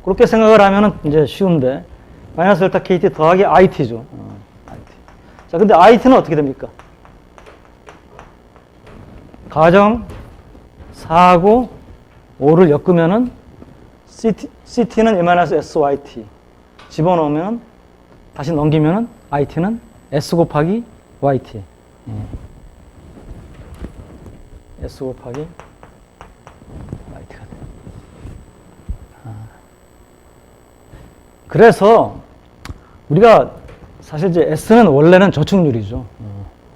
Speaker 1: 그렇게 생각을 하면은 이제 쉬운데, 마이너스 델타 KT 더하기 IT죠. IT. 자, 근데 IT는 어떻게 됩니까? 가정 4하고 5를 엮으면은 CT는 -SYT. 집어넣으면 다시 넘기면은 IT는 S 곱하기 YT. S 곱하기 YT가 돼요. 그래서 우리가 사실 이제 S는 원래는 저축률이죠.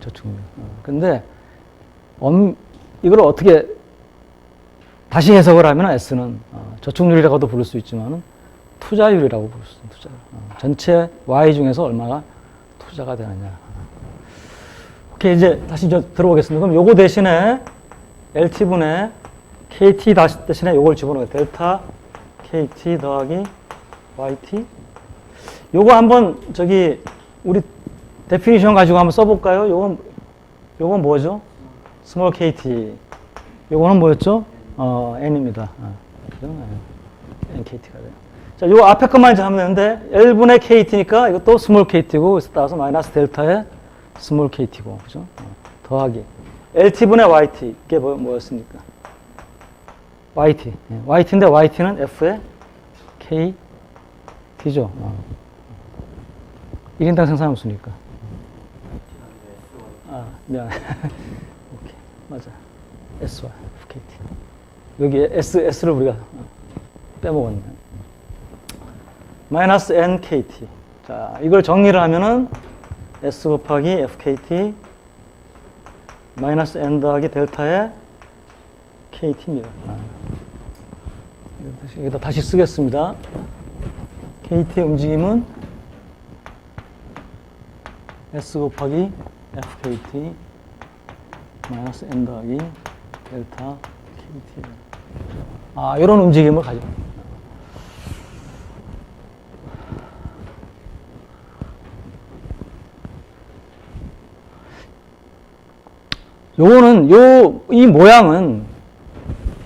Speaker 1: 저축률. 근데 이걸 어떻게 다시 해석을 하면 S는 저축률이라고도 부를 수 있지만은 투자율이라고 부를 수 있습니다. 투자율. 전체 Y 중에서 얼마가 투자가 되느냐. 오케이, 이제 다시 들어보겠습니다. 그럼 요거 대신에 LT분의 KT 대신에 요걸 집어넣어요. 델타 KT 더하기 YT. 요거 한번 우리 데피니션 가지고 한번 써볼까요? 요건 뭐죠? 스몰 KT. 요거는 뭐였죠? N입니다. NKT가 돼요. 자, 요 앞에 것만 이제 하면 되는데, L분의 KT니까 이것도 스몰 KT고, 그래서 따라서 마이너스 델타의 스몰 KT고, 그죠? 더하기. LT분의 YT. 이게 뭐였습니까? YT. YT인데, YT는 F의 KT죠. 1인당 생산함수니까. 미안해. 오케이. 맞아. SY, FKT. 여기 S를 우리가 빼먹었네. 마이너스 NKT. 자, 이걸 정리를 하면은 S 곱하기 FKT 마이너스 N 더하기 델타의 KT입니다. 이렇게 여기다 다시 쓰겠습니다. KT의 움직임은 S 곱하기 FKT 마이너스 N 더하기 델타 KT. 이런 움직임을 가지고. 요거는, 이 모양은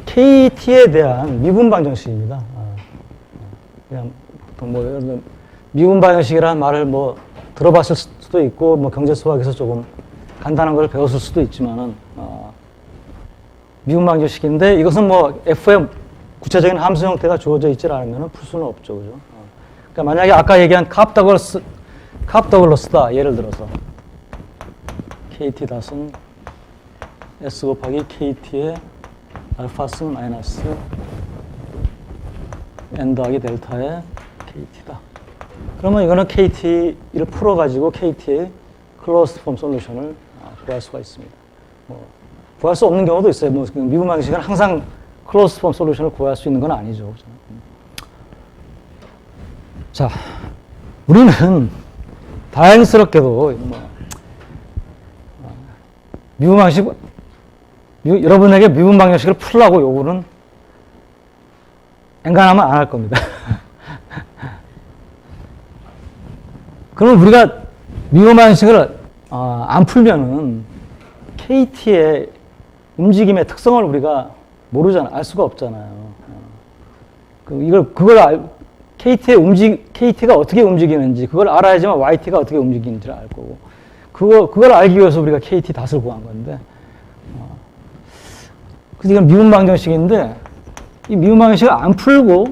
Speaker 1: KT에 대한 미분 방정식입니다. 그냥 보통 뭐, 미분 방정식이라는 말을 뭐 들어봤을 수도 있고, 뭐 경제 수학에서 조금 간단한 걸 배웠을 수도 있지만은, 미분 방정식인데 이것은 뭐 F의 구체적인 함수 형태가 주어져 있지 않으면 풀 수는 없죠. 그죠? 그러니까 만약에 아까 얘기한 캅 더글러스다. 예를 들어서. KT 닷은 S 곱하기 KT의 알파스 마이너스 N 더하기 델타의 KT다. 그러면 이거는 KT를 풀어가지고 KT의 클로스드 폼 솔루션을 구할 수가 있습니다. 뭐 구할 수 없는 경우도 있어요. 뭐 미분 방식은 항상 클로스드 폼 솔루션을 구할 수 있는 건 아니죠. 자, 우리는 다행스럽게도 미분 방식 여러분에게 미분 방정식을 풀라고 요구는 엔간하면 안 할 겁니다. 그럼 우리가 미분 방정식을 안 풀면은 KT의 움직임의 특성을 우리가 모르잖아, 알 수가 없잖아요. KT가 어떻게 움직이는지 그걸 알아야지만 YT가 어떻게 움직이는지를 알 거고, 그걸 알기 위해서 우리가 KT 닷을 구한 건데. 그래서 이건 미분 방정식인데, 이 미분 방정식을 안 풀고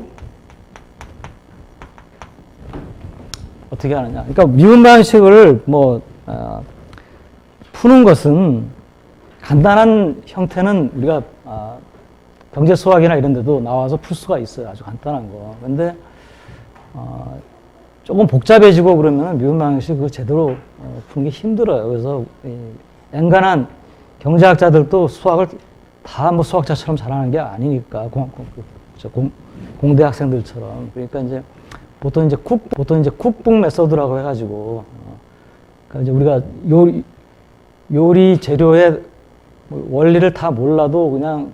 Speaker 1: 어떻게 하느냐. 그러니까 미분 방정식을 푸는 것은 간단한 형태는 우리가 경제 수학이나 이런 데도 나와서 풀 수가 있어요. 아주 간단한 거. 근데 조금 복잡해지고 그러면 미분 방정식 그거 제대로 푸는 게 힘들어요. 그래서 엔간한 경제학자들도 수학을 다 뭐 수학자처럼 잘하는 게 아니니까 공대 학생들처럼. 그러니까 이제 보통 이제 쿡북 메소드라고 해가지고 그러니까 이제 우리가 요리 재료의 원리를 다 몰라도 그냥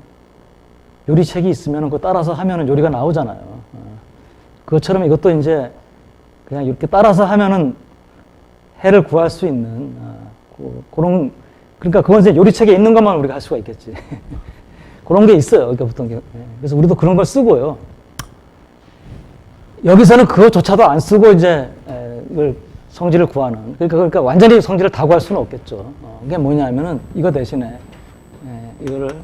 Speaker 1: 요리책이 있으면 그거 따라서 하면은 요리가 나오잖아요. 그것처럼 이것도 이제 그냥 이렇게 따라서 하면은 해를 구할 수 있는 그런. 그러니까 그건 이제 요리책에 있는 것만 우리가 할 수가 있겠지. 그런 게 있어요. 그러니까 보통. 그래서 우리도 그런 걸 쓰고요. 여기서는 그거조차도 안 쓰고 이제 이걸 성질을 구하는. 그러니까 완전히 성질을 다 구할 수는 없겠죠. 그게 뭐냐면은 이거 대신에 이거를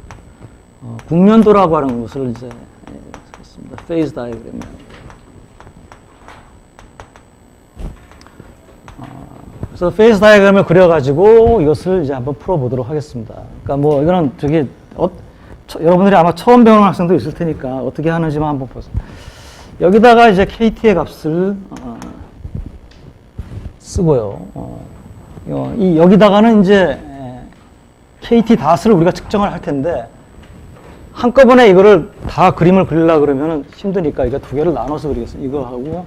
Speaker 1: 국면도라고 하는 것을 이제 했습니다. 페이즈 다이어그램. 그래서 페이스 다이어그램을 그려가지고 이것을 이제 한번 풀어보도록 하겠습니다. 그러니까 뭐 이거는 여러분들이 아마 처음 배우는 학생도 있을 테니까 어떻게 하는지만 한번 보세요. 여기다가 이제 KT의 값을 쓰고요. 여기다가는 이제 KT 닷을 우리가 측정을 할 텐데 한꺼번에 이거를 다 그림을 그리려고 그러면 힘드니까 이거 두 개를 나눠서 그리겠습니다. 이거하고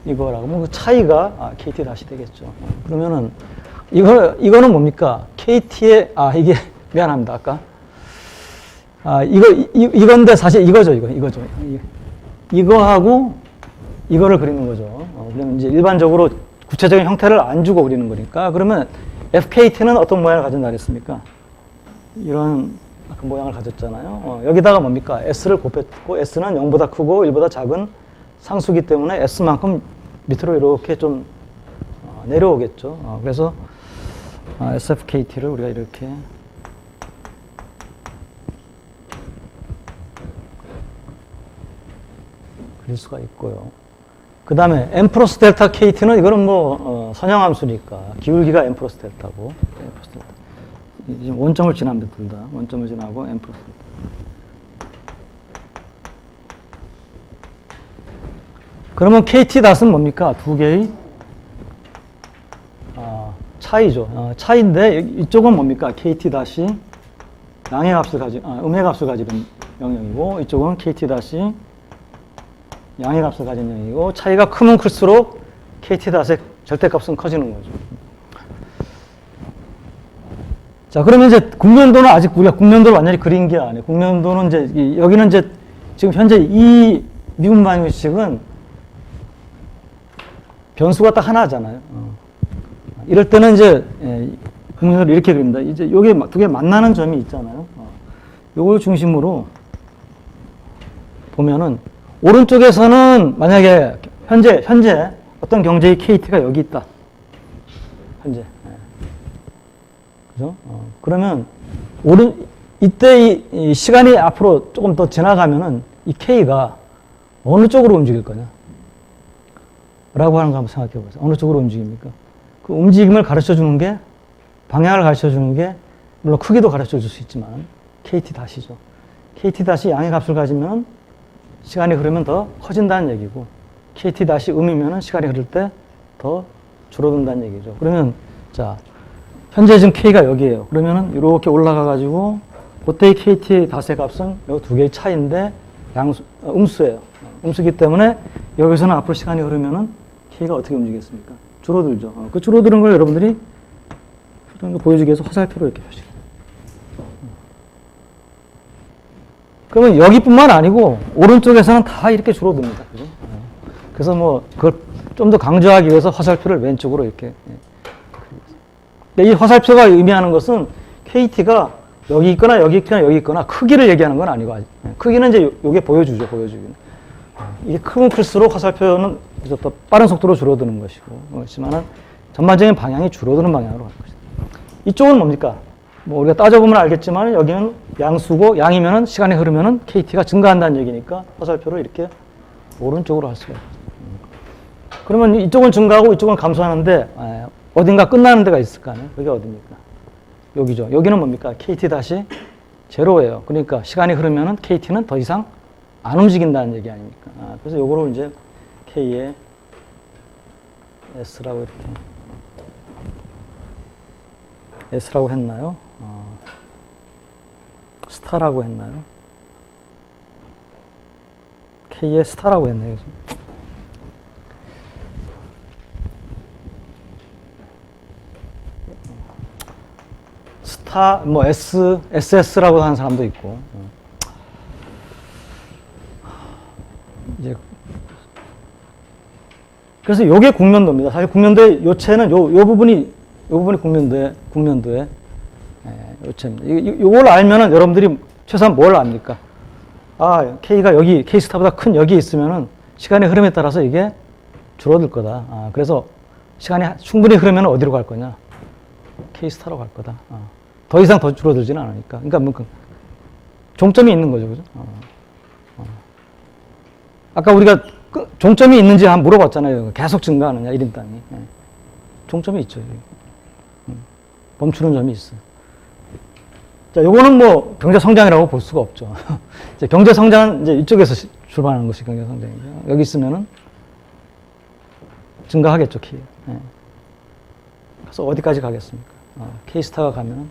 Speaker 1: 이거라고. 그 차이가 KT 닷이 되겠죠. 그러면은 이거는 뭡니까? KT의 이게 미안합니다. 아까 이건데 사실 이거죠. 이거하고 이거를 그리는 거죠. 그러면 이제 일반적으로 구체적인 형태를 안 주고 그리는 거니까. 그러면 FKT는 어떤 모양을 가진다 그랬습니까? 이런 모양을 가졌잖아요. 여기다가 뭡니까? S를 곱했고, S는 0보다 크고 1보다 작은 상수기 때문에 S만큼 밑으로 이렇게 좀 내려오겠죠. 그래서 SFKT를 우리가 이렇게 그릴 수가 있고요. 그 다음에 M 플러스 델타 KT는 이거는 뭐 선형함수니까 기울기가 M 플러스 델타고, 지금 원점을 지납니다. 둘 다 원점을 지나고 M 플러스 델타. 그러면 KT 닷은 뭡니까? 두 개의 차이죠. 차이인데 이쪽은 뭡니까? KT 닷이 양의 값을 음의 값을 가지는 영역이고, 이쪽은 KT 닷이 양의 값을 가진 영이고 차이가 크면 클수록 KT 닷의 절대값은 커지는 거죠. 자, 그러면 이제 국면도는 아직 우리가 국면도를 완전히 그린 게 아니에요. 국면도는 이제 여기는 이제 지금 현재 이 미분 방정식은 변수가 딱 하나잖아요. 이럴 때는 이제 국면도를 이렇게 그립니다. 이제 요게 두 개 만나는 점이 있잖아요. 요걸 중심으로 보면은 오른쪽에서는 만약에 현재 어떤 경제의 KT가 여기 있다. 현재. 그죠? 그러면 이때 이 시간이 앞으로 조금 더 지나가면은 이 K가 어느 쪽으로 움직일 거냐? 라고 하는 거 한번 생각해 보세요. 어느 쪽으로 움직입니까? 그 움직임을 가르쳐 주는 게, 방향을 가르쳐 주는 게, 물론 크기도 가르쳐 줄 수 있지만, KT 닷이죠. KT 닷이 양의 값을 가지면 시간이 흐르면 더 커진다는 얘기고, KT 닷이 음이면 시간이 흐를 때 더 줄어든다는 얘기죠. 그러면, 자, 현재 지금 K가 여기에요. 그러면은 이렇게 올라가가지고, 그때의 KT 닷의 값은 이 두 개의 차이인데, 음수예요. 음수기 때문에 여기서는 앞으로 시간이 흐르면은 K가 어떻게 움직이겠습니까? 줄어들죠. 그 줄어드는 걸 여러분들이 보여주기 위해서 화살표로 이렇게 표시해요. 그러면 여기뿐만 아니고 오른쪽에서는 다 이렇게 줄어듭니다. 그죠? 그래서 뭐 그걸 좀 더 강조하기 위해서 화살표를 왼쪽으로 이렇게. 이 화살표가 의미하는 것은 KT가 여기 있거나 여기 있거나 여기 있거나 크기를 얘기하는 건 아니고 아직. 크기는 이제 요게 보여주죠. 보여주기는. 이게 크면 클수록 화살표는 더 빠른 속도로 줄어드는 것이고, 그렇지만은 전반적인 방향이 줄어드는 방향으로 갈 것이다. 이쪽은 뭡니까? 뭐 우리가 따져보면 알겠지만 여기는 양수고 양이면은 시간이 흐르면은 KT가 증가한다는 얘기니까 화살표를 이렇게 오른쪽으로 할 수가 있죠. 그러면 이쪽은 증가하고 이쪽은 감소하는데 어딘가 끝나는 데가 있을 거 아니에요? 그게 어디입니까? 여기죠. 여기는 뭡니까? KT 닷이 제로예요. 그러니까 시간이 흐르면은 KT는 더 이상 안 움직인다는 얘기 아닙니까? 그래서 요거를 이제 K의 S라고 이렇게 S라고 했나요? 스타라고 했나요? K의 스타라고 했네요. 스타, 뭐 SS라고 하는 사람도 있고. 이제 그래서 요게 국면도입니다. 사실 국면도의 요체는 요 부분이 국면도의 요체입니다. 요걸 알면은 여러분들이 최소한 뭘 압니까? K가 여기, K스타보다 큰 여기 있으면은 시간의 흐름에 따라서 이게 줄어들 거다. 그래서 시간이 충분히 흐르면 어디로 갈 거냐? K스타로 갈 거다. 더 이상 더 줄어들지는 않으니까. 그러니까 뭐 종점이 있는 거죠. 그죠? 아까 우리가 종점이 있는지 한번 물어봤잖아요. 계속 증가하느냐, 1인당이. 종점이 있죠. 멈추는 점이 있어요. 자, 요거는 뭐 경제 성장이라고 볼 수가 없죠. 이제 경제 성장은 이제 이쪽에서 출발하는 것이 경제 성장이죠. 여기 있으면은 증가하겠죠, K. 그래서 어디까지 가겠습니까? K스타가 가면은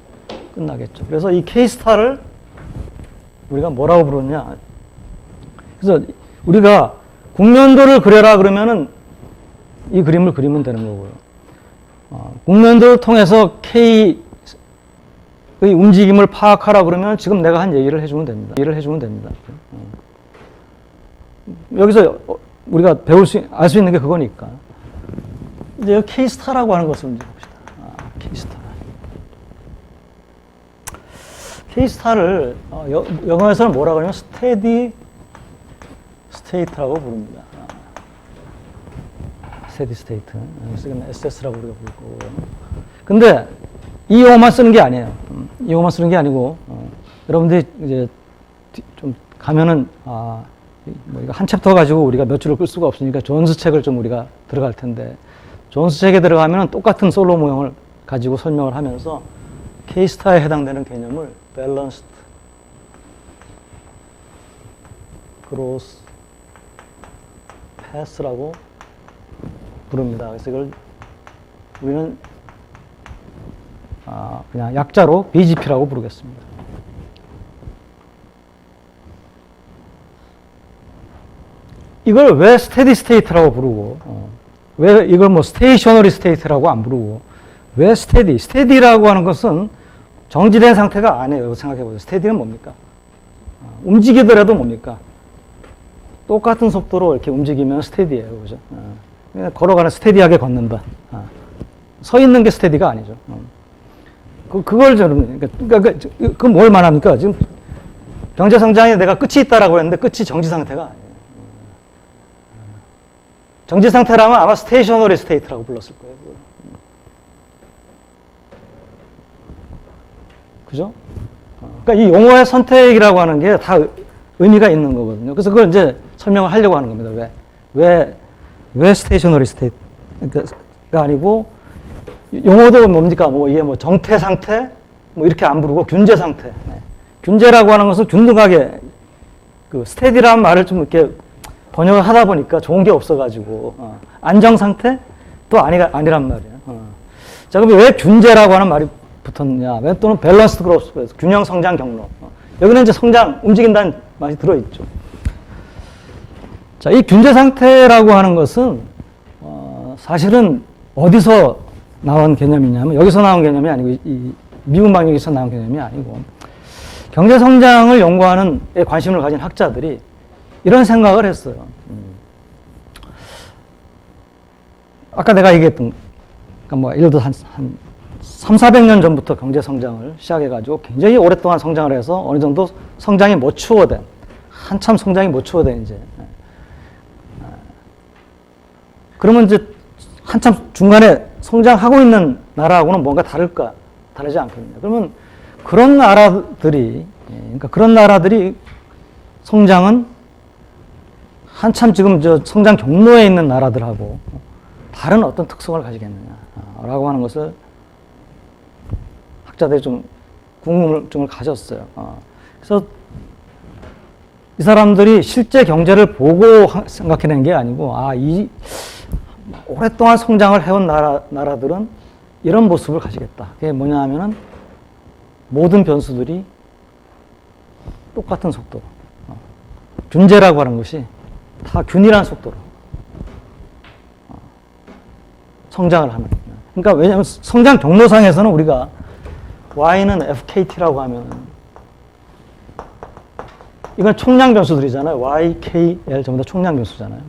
Speaker 1: 끝나겠죠. 그래서 이 K스타를 우리가 뭐라고 부르냐. 그래서 우리가 국면도를 그려라 그러면은 이 그림을 그리면 되는 거고요. 국면도를 통해서 K의 움직임을 파악하라 그러면 지금 내가 한 얘기를 해주면 됩니다. 여기서 우리가 알 수 있는 게 그거니까. 이제 K스타라고 하는 것을 이제 봅시다. K스타. K스타를 영어에서는 뭐라고 하냐면 스테디 스테이트라고 부릅니다. 스테디 스테이트. 여기서 SS라고 우리가 부를 거고. 근데 이 용어만 쓰는 게 아니에요. 이 용어만 쓰는 게 아니고 여러분들이 이제 좀 가면은 뭐 이거 한 챕터 가지고 우리가 몇 줄을 끌 수가 없으니까 존스 책을 좀 우리가 들어갈 텐데 존스 책에 들어가면은 똑같은 솔로 모형을 가지고 설명을 하면서 K스타에 해당되는 개념을 밸런스드 그로스 패스라고 부릅니다. 그래서 이걸 우리는 그냥 약자로 BGP라고 부르겠습니다. 이걸 왜 스테디 스테이트라고 부르고, 왜 이걸 뭐 스테이셔너리 스테이트라고 안 부르고, 왜 스테디? 스테디라고 하는 것은 정지된 상태가 아니에요. 생각해보세요. 스테디는 뭡니까? 움직이더라도 뭡니까? 똑같은 속도로 이렇게 움직이면 스테디예요. 그죠? 그냥 걸어가는 스테디하게 걷는다. 서 있는 게 스테디가 아니죠. 그걸 저는, 그건 뭘 말합니까? 지금 경제 성장에 내가 끝이 있다라고 했는데 끝이 정지 상태가 아니에요. 정지 상태라면 아마 스테이셔너리 스테이트라고 불렀을 거예요. 그죠? 그러니까 이 용어의 선택이라고 하는 게 다 의미가 있는 거거든요. 그래서 그걸 이제 설명을 하려고 하는 겁니다. 왜 스테이셔너리 스테이트가 아니고, 용어도 뭡니까? 뭐, 이게 뭐 정태 상태? 뭐 이렇게 안 부르고 균제 상태. 균제라고 하는 것은 균등하게, 그 스테디라는 말을 좀 이렇게 번역을 하다 보니까 좋은 게 없어가지고, 안정 상태? 또 아니란 말이에요. 자, 그럼 왜 균제라고 하는 말이 붙었냐? 왜 또는 밸런스드 그로스, 균형 성장 경로. 여기는 이제 성장, 움직인다는 말이 들어있죠. 자, 이 균제 상태라고 하는 것은, 사실은 어디서 나온 개념이냐면, 여기서 나온 개념이 아니고, 이 미국 방역에서 나온 개념이 아니고, 경제 성장을 연구하는 데 관심을 가진 학자들이 이런 생각을 했어요. 아까 내가 얘기했던, 그러니까 뭐, 예를 들어 한 300~400년 전부터 경제 성장을 시작해가지고 굉장히 오랫동안 성장을 해서 어느 정도 성장이 머추어된, 한참 성장이 머추어된 이제. 그러면 이제 한참 중간에 성장하고 있는 나라하고는 뭔가 다를까? 다르지 않거든요. 그러면 그런 나라들이, 그러니까 그런 나라들이 성장은 한참 지금 저 성장 경로에 있는 나라들하고 다른 어떤 특성을 가지겠느냐라고 하는 것을 학자들이 좀 궁금증을 가졌어요. 그래서 이 사람들이 실제 경제를 보고 생각해낸 게 아니고, 이 오랫동안 성장을 해온 나라들은 이런 모습을 가지겠다. 그게 뭐냐 하면은 모든 변수들이 똑같은 속도로, 균제라고 하는 것이 다 균일한 속도로 성장을 하는. 그러니까 왜냐하면 성장 경로상에서는 우리가 Y는 FKT라고 하면 이건 총량 변수들이잖아요. Y, K, L 전부 다 총량 변수잖아요.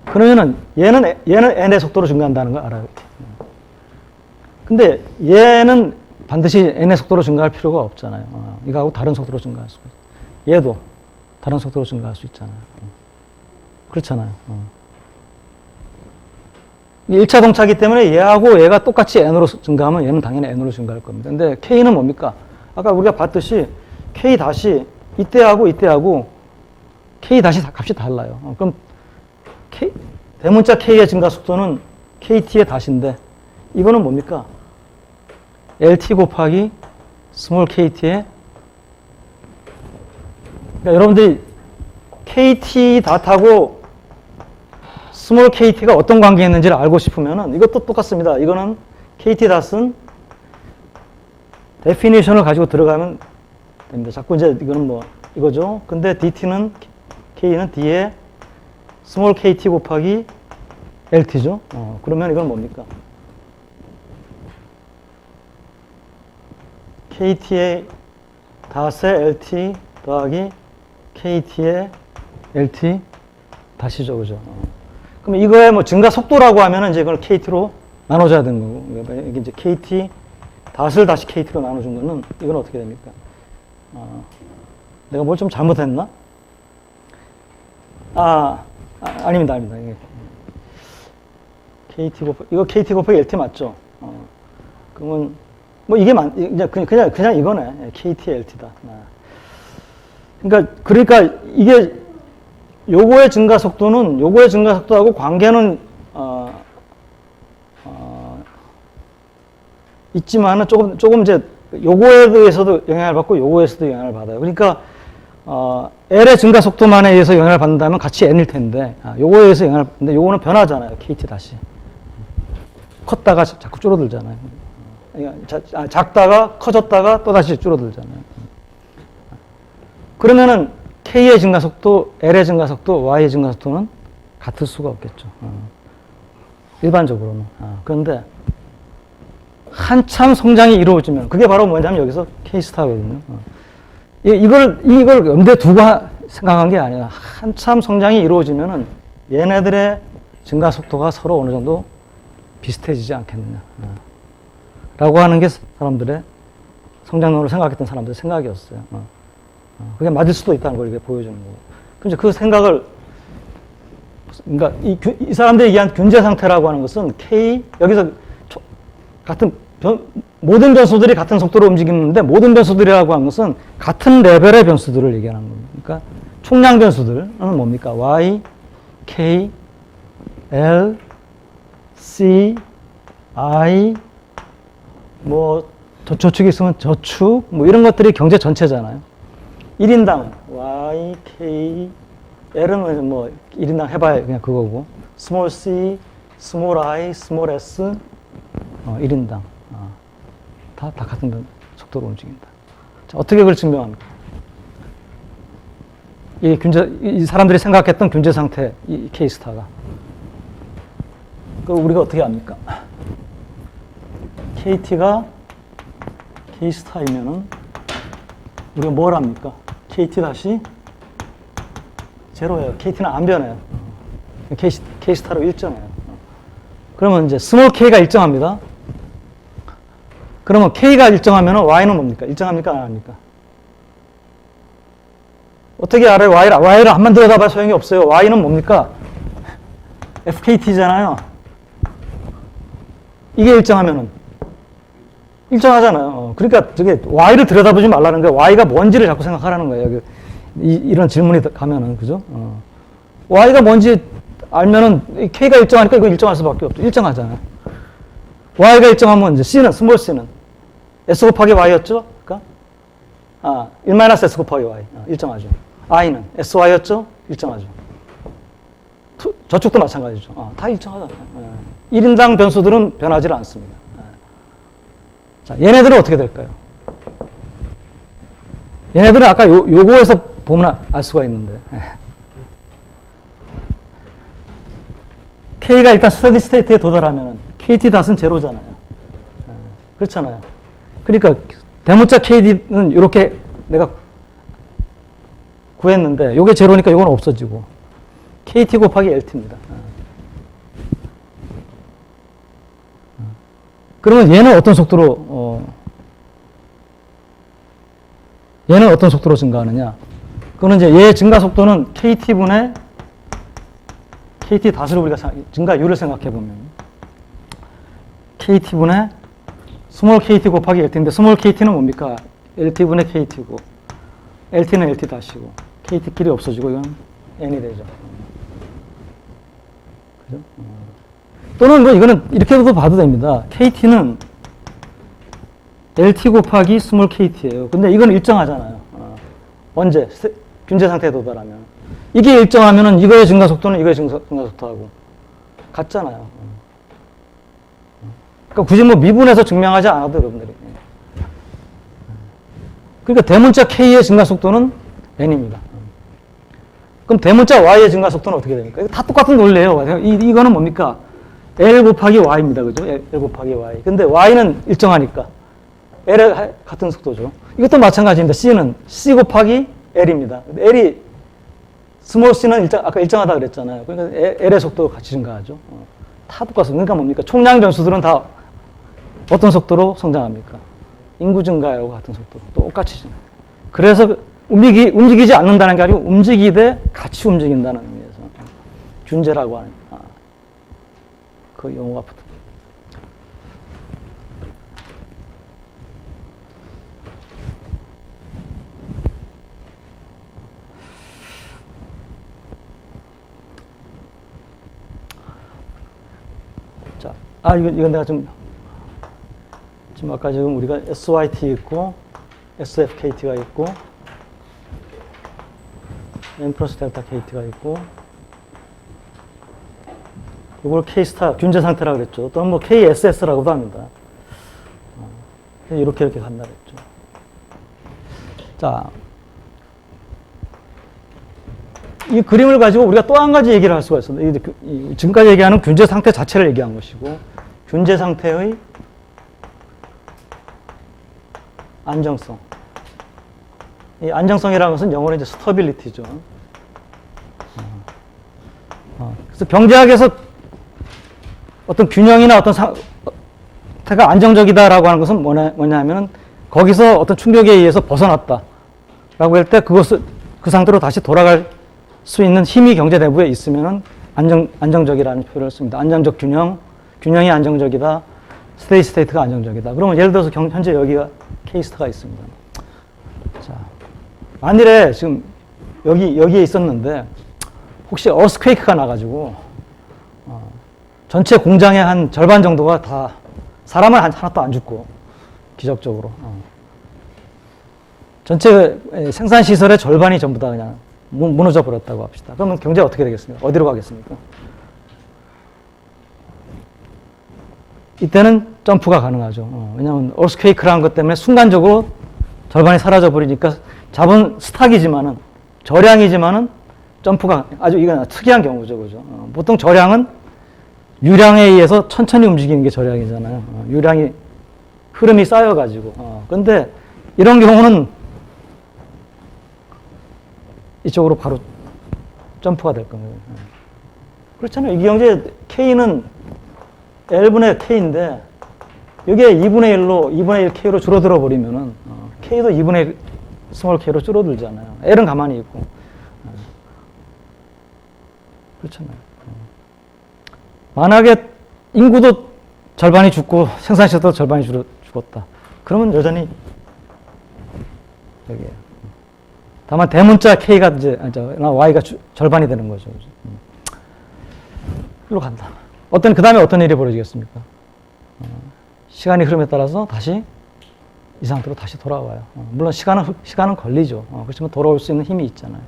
Speaker 1: 그러면은 얘는 N의 속도로 증가한다는 걸 알아요. 근데 얘는 반드시 N의 속도로 증가할 필요가 없잖아요. 이거하고 다른 속도로 증가할 수 있어요. 얘도 다른 속도로 증가할 수 있잖아요. 그렇잖아요. 1차 동차기 때문에 얘하고 얘가 똑같이 N으로 증가하면 얘는 당연히 N으로 증가할 겁니다. 근데 K는 뭡니까? 아까 우리가 봤듯이 K 다시 이때하고 K 다시 값이 달라요. 그럼 대문자 K의 증가 속도는 KT의 다시인데 이거는 뭡니까? LT 곱하기 스몰 KT의, 그러니까 여러분들이 KT 닷하고 스몰 KT가 어떤 관계에 있는지를 알고 싶으면은 이것도 똑같습니다. 이거는 KT 닷은 데피니션을 가지고 들어가면 됩니다. 자꾸 이제 이거는 뭐 이거죠. 근데 DT는 K는 D에 스몰 KT 곱하기 LT죠. 그러면 이건 뭡니까? KT의 닷의 LT 더하기 KT의 LT 다시죠. 그죠? 그럼 이거의 뭐 증가 속도라고 하면은 이제 이걸 KT로 나눠줘야 되는 거고. 이게 이제 KT 닷을 다시 KT로 나눠준 거는 이건 어떻게 됩니까? 내가 뭘 좀 잘못했나? 아닙니다. 이게 KT 곱하기, 이거 KT 곱하기 LT 맞죠? 그러면 뭐 이게 그냥 이거네. KT LT다. 그러니까 이게 요거의 증가 속도하고 관계는 있지만은 조금 이제 요거에 대해서도 영향을 받고 요거에서도 영향을 받아요. 그러니까 L의 증가 속도만에 의해서 영향을 받는다면 같이 N일 텐데 요거에 의해서 영향을 받는데 요거는 변하잖아요. KT 다시 컸다가 자꾸 줄어들잖아요. 작다가 커졌다가 또 다시 줄어들잖아요. 그러면은 K의 증가속도, L의 증가속도, Y의 증가속도는 같을 수가 없겠죠. 일반적으로는. 그런데 한참 성장이 이루어지면, 그게 바로 뭐냐면 여기서 K스타거든요. 이걸 염두에 두고 생각한 게 아니라 한참 성장이 이루어지면은 얘네들의 증가속도가 서로 어느 정도 비슷해지지 않겠느냐. 라고 하는 게 사람들의 성장론을 생각했던 사람들의 생각이었어요. 그게 맞을 수도 있다는 걸 이게 보여주는 거고. 그럼 그 생각을, 그러니까 이 사람들이 얘기한 균제 상태라고 하는 것은 K, 여기서 같은 모든 변수들이 같은 속도로 움직이는데 모든 변수들이라고 하는 것은 같은 레벨의 변수들을 얘기하는 겁니다. 그러니까 총량 변수들은 뭡니까? Y, K, L, C, I, 뭐 저축이 있으면 저축, 뭐 이런 것들이 경제 전체잖아요. 1인당 Y, K, L은 뭐 1인당 해봐야 그냥 그거고, 스몰 c, 스몰 i, 스몰 s, 1인당 다 같은 속도로 움직인다. 자, 어떻게 그걸 증명합니까? 이 사람들이 생각했던 균제 상태, 이 K스타가. 그걸 우리가 어떻게 합니까? KT가 K스타이면은 우리가 뭘 합니까? KT 다시 제로예요. KT는 안 변해요. K스타로 일정해요. 그러면 이제 스몰 K가 일정합니다. 그러면 K가 일정하면 Y는 뭡니까? 일정합니까? 안 합니까? 어떻게 알아요? Y를 한번 들여다봐야 소용이 없어요. Y는 뭡니까? FKT잖아요. 이게 일정하면은 일정하잖아요. 그러니까 저게 Y를 들여다보지 말라는 거예요. Y가 뭔지를 자꾸 생각하라는 거예요. 이런 질문이 가면은, 그죠? Y가 뭔지 알면은 K가 일정하니까 이거 일정할 수밖에 없죠. 일정하잖아요. Y가 일정하면 이제 C는, 스몰 C는 S 곱하기 Y였죠? 그러니까 1-S 곱하기 Y. 일정하죠. I는 SY였죠? 일정하죠. 저축도 마찬가지죠. 다 일정하잖아요. 1인당 변수들은 변하지 않습니다. 자, 얘네들은 어떻게 될까요? 얘네들은 아까 요거에서 보면 알 수가 있는데. K가 일단 스테디 스테이트에 도달하면 KT 닷은 제로잖아요. 그렇잖아요. 그러니까 대문자 KD는 이렇게 내가 구했는데 요게 제로니까 요건 없어지고 KT 곱하기 LT입니다. 그러면 얘는 어떤 속도로 증가하느냐? 그거는 이제 얘의 증가 속도는 KT분의 KT 닷을 우리가 증가율을 생각해 보면 KT분의 스몰 KT 곱하기 LT인데 스몰 KT는 뭡니까? LT분의 KT고 LT는 LT 닷이고 KT끼리 없어지고 이건 N이 되죠. 그죠? 또는 뭐 이거는 이렇게도 봐도 됩니다. KT는 LT 곱하기 스몰 KT예요. 근데 이건 일정하잖아요. 언제? 균제 상태에 도달하면. 이게 일정하면은 이거의 증가 속도는 이거의 증가 속도하고 같잖아요. 그러니까 굳이 뭐 미분해서 증명하지 않아도 여러분들이. 그러니까 대문자 K의 증가 속도는 N입니다. 그럼 대문자 Y의 증가 속도는 어떻게 됩니까? 이거 다 똑같은 논리예요. 이거는 뭡니까? L 곱하기 Y입니다. 그죠? L 곱하기 Y. 근데 Y는 일정하니까 L의 같은 속도죠. 이것도 마찬가지입니다. C는 C 곱하기 L입니다. L이 스몰 C는 아까 일정하다 그랬잖아요. 그러니까 L의 속도가 같이 증가하죠. 다 똑같습니다. 그러니까 뭡니까? 총량 변수들은 다 어떤 속도로 성장합니까? 인구 증가하고 같은 속도로 똑같이 증가. 그래서 움직이지 않는다는 게 아니고 움직이되 같이 움직인다는 의미에서 균제라고 하는 그 용어가 붙습니다. 자, 이건 내가 지금 아까 지금 우리가 SYT 있고 SFKT가 있고 N 플러스 델타 KT가 있고 이걸 K스타 균제 상태라고 그랬죠. 또는 뭐 KSS라고도 합니다. 이렇게 간다 그랬죠. 자, 이 그림을 가지고 우리가 또 한 가지 얘기를 할 수가 있습니다. 지금까지 얘기하는 균제 상태 자체를 얘기한 것이고, 균제 상태의 안정성. 이 안정성이라는 것은 영어로 이제 스터빌리티죠. 그래서 경제학에서 어떤 균형이나 어떤 상태가 안정적이다라고 하는 것은 뭐냐면은 거기서 어떤 충격에 의해서 벗어났다라고 할 때 그 상태로 다시 돌아갈 수 있는 힘이 경제 내부에 있으면은 안정적이라는 표현을 씁니다. 안정적 균형이 안정적이다. 스테디 스테이트가 안정적이다. 그러면 예를 들어서 현재 여기가 케이스가 있습니다. 자, 만일에 지금 여기에 있었는데 혹시 어스퀘이크가 나가지고 전체 공장의 한 절반 정도가 다 사람은 하나도 안 죽고 기적적으로 전체 생산 시설의 절반이 전부 다 그냥 무너져 버렸다고 합시다. 그러면 경제가 어떻게 되겠습니까? 어디로 가겠습니까? 이때는 점프가 가능하죠. 왜냐하면 어스퀘이크라는 것 때문에 순간적으로 절반이 사라져 버리니까 자본 스탁이지만은 저량이지만은 점프가 아주 이건 특이한 경우죠, 그죠? 보통 저량은 유량에 의해서 천천히 움직이는 게 저량이잖아요. 유량이 흐름이 쌓여가지고. 그런데 이런 경우는 이쪽으로 바로 점프가 될 겁니다. 그렇잖아요. 이 경제 K는 L분의 K인데 여기에 2분의 1 K로 줄어들어 버리면은 K도 2분의 1 스몰 K로 줄어들잖아요. L은 가만히 있고. 그렇잖아요. 만약에 인구도 절반이 죽고 생산시설도 절반이 죽었다. 그러면 여전히 여기에요. 다만 대문자 K가 이제 Y가 절반이 되는 거죠. 이리로 간다. 그 다음에 어떤 일이 벌어지겠습니까? 시간이 흐름에 따라서 다시 이 상태로 다시 돌아와요. 물론 시간은 걸리죠. 그렇지만 돌아올 수 있는 힘이 있잖아요.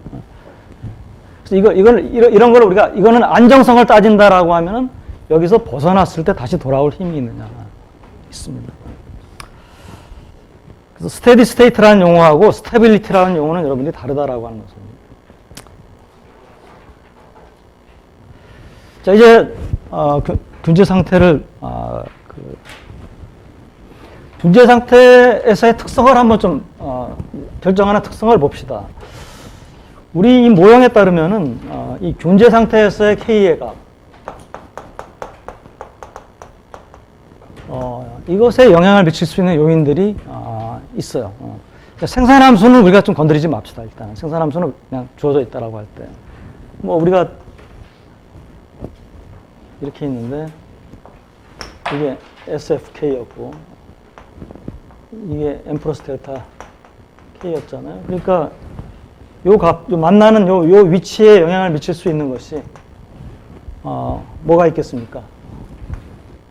Speaker 1: 그래서 이런 걸 우리가 이거는 안정성을 따진다라고 하면은 여기서 벗어났을 때 다시 돌아올 힘이 있습니다. 그래서 스테디 스테이트라는 용어하고 스테빌리티라는 용어는 여러분들이 다르다라고 하는 것입니다. 자, 이제 균제 상태를 균제 상태에서의 특성을 한번 좀 결정하는 특성을 봅시다. 우리 이 모형에 따르면은 이 균제 상태에서의 K의 값 이것에 영향을 미칠 수 있는 요인들이 있어요. 그러니까 생산함수는 우리가 좀 건드리지 맙시다. 일단 생산함수는 그냥 주어져 있다라고 할 때, 뭐 우리가 이렇게 있는데 이게 SFK였고 이게 M 플러스 델타 K였잖아요. 그러니까 요 만나는 요 위치에 영향을 미칠 수 있는 것이 뭐가 있겠습니까?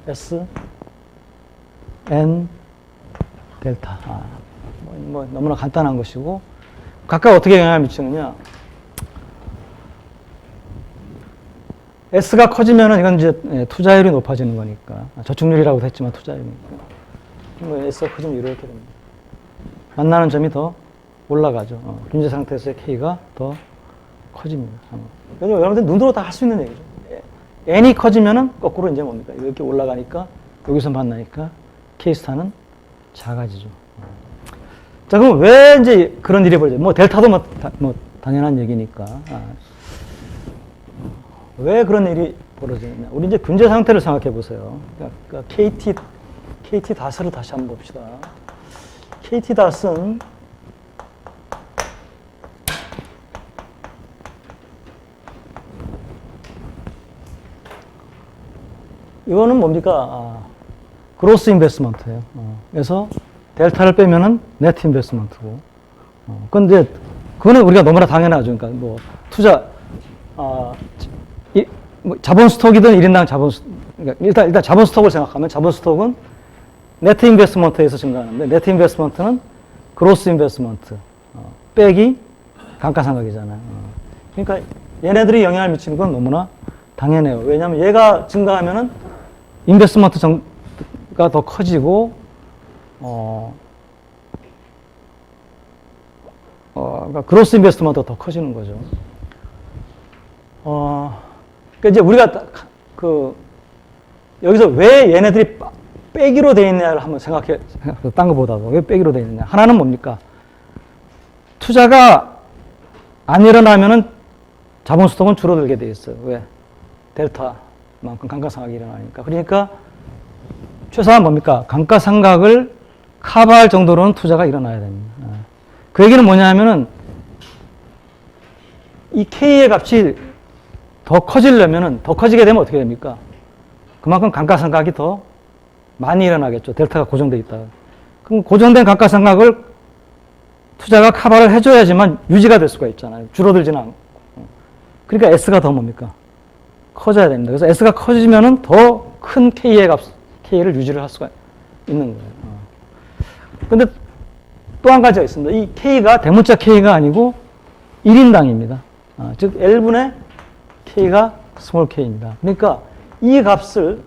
Speaker 1: S N 델타. 뭐 너무나 간단한 것이고 각각 어떻게 영향을 미치느냐? S가 커지면은 이건 이제 투자율이 높아지는 거니까 저축률이라고도 했지만 투자율이니까 뭐 S가 커지면 이렇게 됩니다. 만나는 점이 더 올라가죠. 균제 상태에서의 K가 더 커집니다. 그래서 여러분들 눈으로 다 할 수 있는 얘기죠. N이 커지면은 거꾸로 이제 뭡니까? 이렇게 올라가니까 여기서 만나니까 K스타는 작아지죠. 자, 그럼 왜 이제 그런 일이 벌어져요? 뭐 델타도 뭐 당연한 얘기니까. 왜 그런 일이 벌어지느냐? 우리 이제 균제 상태를 생각해 보세요. 그러니까 KT 닷을 다시 한번 봅시다. KT 닷은 이거는 뭡니까? 그로스 인베스먼트예요. 그래서 델타를 빼면은 네트 인베스먼트고. 근데 그거는 우리가 너무나 당연하죠. 그러니까 뭐 투자 뭐 자본 스톡이든 1인당 자본 그러니까 일단 자본 스톡을 생각하면 자본 스톡은 네트 인베스먼트에서 증가하는데 네트 인베스먼트는 그로스 인베스먼트 빼기 감가상각이잖아요. 그러니까 얘네들이 영향을 미치는 건 너무나 당연해요. 왜냐하면 얘가 증가하면은 인베스먼트가 더 커지고 그러니까 그로스 인베스트먼트가 더 커지는 거죠. 그러니까 이제 우리가 여기서 왜 얘네들이 빼기로 돼 있느냐를 한번 생각해, 딴 것보다도 왜 빼기로 돼 있느냐. 하나는 뭡니까? 투자가 안 일어나면은 자본 수독은 줄어들게 돼 있어요. 왜? 델타만큼 감가상각이 일어나니까. 그러니까 최소한 뭡니까? 감가상각을 커버할 정도로는 투자가 일어나야 됩니다. 그 얘기는 뭐냐 하면은 이 K의 값이 더 커지려면은, 더 커지게 되면 어떻게 됩니까? 그만큼 감가상각이 더 많이 일어나겠죠. 델타가 고정되어 있다. 그럼 고정된 감가상각을 투자가 커버를 해줘야지만 유지가 될 수가 있잖아요. 줄어들지는 않고. 그러니까 S가 더 뭡니까? 커져야 됩니다. 그래서 S가 커지면은 더 큰 K의 K를 유지를 할 수가 있는 거예요. 근데 또 한 가지가 있습니다. 이 K가 대문자 K가 아니고 1인당입니다. 즉 L분의 K가 스몰 k입니다. 그러니까 이 값을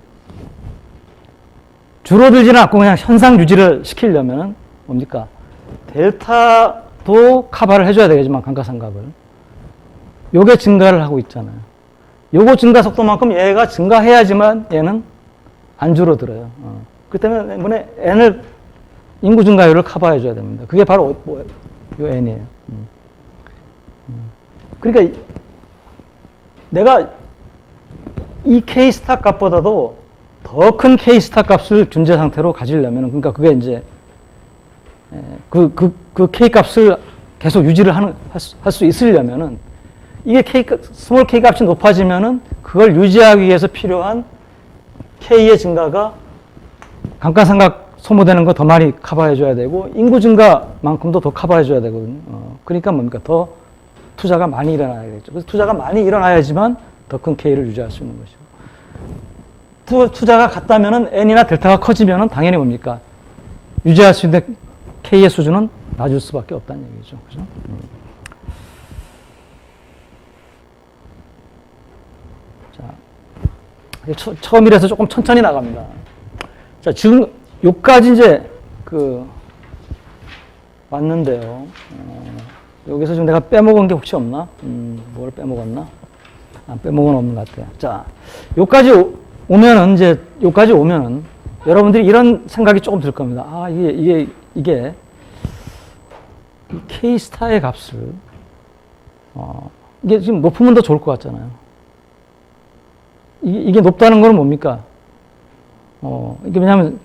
Speaker 1: 줄어들지는 않고 그냥 현상 유지를 시키려면 뭡니까? 델타도 커버를 해줘야 되겠지만 감가상각을. 요게 증가를 하고 있잖아요. 요거 증가 속도만큼 얘가 증가해야지만 얘는 안 줄어들어요. 그 때문에 N을 인구 증가율을 커버해줘야 됩니다. 그게 바로 뭐예요? 요 N이에요. 그러니까 내가 이 K 스타 값보다도 더 큰 K 스타 값을 준재 상태로 가지려면, 그러니까 그게 이제 그 K 값을 계속 유지를 할 수 있으려면은 이게 스몰 K 값이 높아지면은 그걸 유지하기 위해서 필요한 K의 증가가 감가상각 소모되는 거 더 많이 커버해줘야 되고 인구 증가만큼도 더 커버해줘야 되거든요. 그러니까 뭡니까? 더 투자가 많이 일어나야겠죠. 그래서 투자가 많이 일어나야지만 더 큰 K를 유지할 수 있는 것이고, 투자가 같다면은 N이나 델타가 커지면은 당연히 뭡니까? 유지할 수 있는 K의 수준은 낮을 수밖에 없다는 얘기죠. 그죠? 자, 처음이라서 조금 천천히 나갑니다. 자, 지금 여기까지 이제 왔는데요. 여기서 지금 내가 빼먹은 게 혹시 없나? 뭘 빼먹었나? 빼먹은 없는 것 같아요. 자, 여기까지 오면은 여러분들이 이런 생각이 조금 들 겁니다. 이게 이 K-스타의 값을, 이게 지금 높으면 더 좋을 것 같잖아요. 이게 높다는 건 뭡니까? 이게 왜냐하면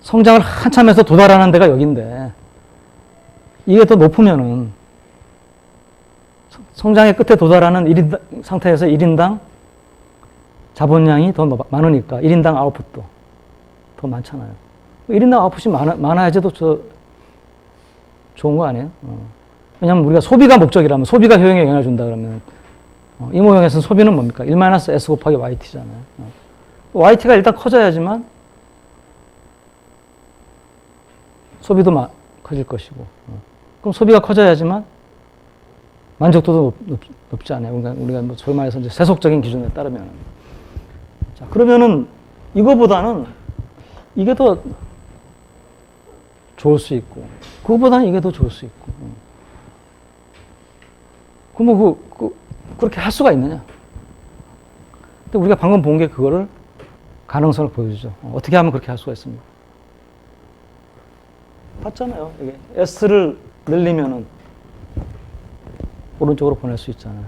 Speaker 1: 성장을 한참 해서 도달하는 데가 여긴데, 이게 더 높으면은 성장의 끝에 도달하는 상태에서 1인당 자본량이 더 많으니까 1인당 아웃풋도 더 많잖아요. 1인당 아웃풋이 많아야지 더 좋은 거 아니에요? 왜냐하면 우리가 소비가 목적이라면, 소비가 효용에 영향을 준다 그러면 이 모형에서는 소비는 뭡니까? 1-S 곱하기 YT잖아요. YT가 일단 커져야지만 소비도 커질 것이고, 그럼 소비가 커져야지만 만족도도 높지 않아요. 우리가 뭐 소위 말해서 이제 세속적인 기준에 따르면. 자, 그러면은 이거보다는 이게 더 좋을 수 있고, 그거보다는 이게 더 좋을 수 있고. 그럼 그렇게 할 수가 있느냐? 근데 우리가 방금 본 게 그거를 가능성을 보여주죠. 어떻게 하면 그렇게 할 수가 있습니까? 봤잖아요. 이게 S를 늘리면은 오른쪽으로 보낼 수 있잖아요.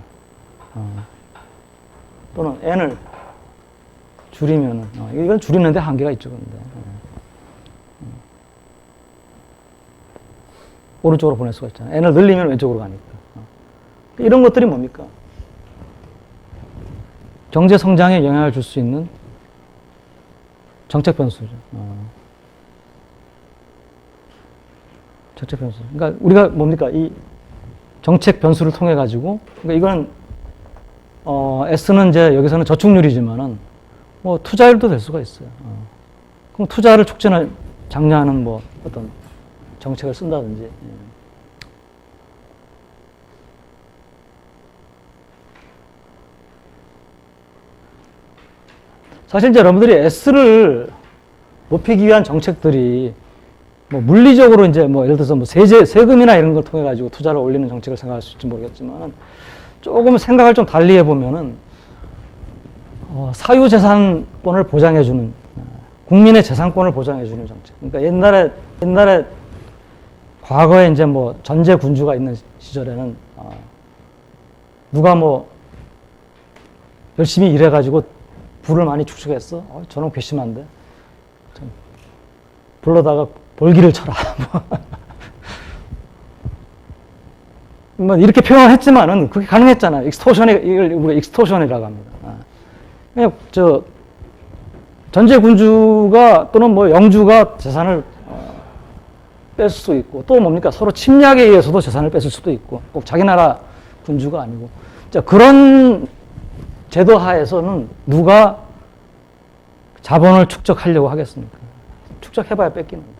Speaker 1: 또는 N을 줄이면은, 이건 줄이는데 한계가 있죠, 근데. 오른쪽으로 보낼 수가 있잖아요. N을 늘리면 왼쪽으로 가니까. 이런 것들이 뭡니까? 경제 성장에 영향을 줄 수 있는 정책 변수죠. 정책 변수. 그러니까 우리가 뭡니까? 이 정책 변수를 통해 가지고, 그러니까 이건 S는 이제 여기서는 저축률이지만은 뭐 투자율도 될 수가 있어요. 그럼 투자를 촉진을 장려하는 뭐 어떤 정책을 쓴다든지. 사실 이제 여러분들이 S를 높이기 위한 정책들이 뭐 물리적으로 이제 뭐 예를 들어서 뭐 세금이나 이런 걸 통해 가지고 투자를 올리는 정책을 생각할 수 있을지 모르겠지만, 조금 생각을 좀 달리 해보면은 사유재산권을 보장해주는, 국민의 재산권을 보장해주는 정책. 그러니까 옛날에 과거에 이제 뭐 전제 군주가 있는 시절에는 누가 뭐 열심히 일해가지고 부를 많이 축적했어. 저는 괘씸한데. 불러다가 볼기를 쳐라. 뭐 이렇게 표현을 했지만은 그게 가능했잖아요. 이걸 우리가 익스토션이라고 합니다. 그냥 전제 군주가 또는 뭐 영주가 재산을 뺄 수 있고, 또 뭡니까? 서로 침략에 의해서도 재산을 뺏을 수도 있고, 꼭 자기 나라 군주가 아니고. 자, 그런 제도 하에서는 누가 자본을 축적하려고 하겠습니까? 축적해봐야 뺏기는 거예요.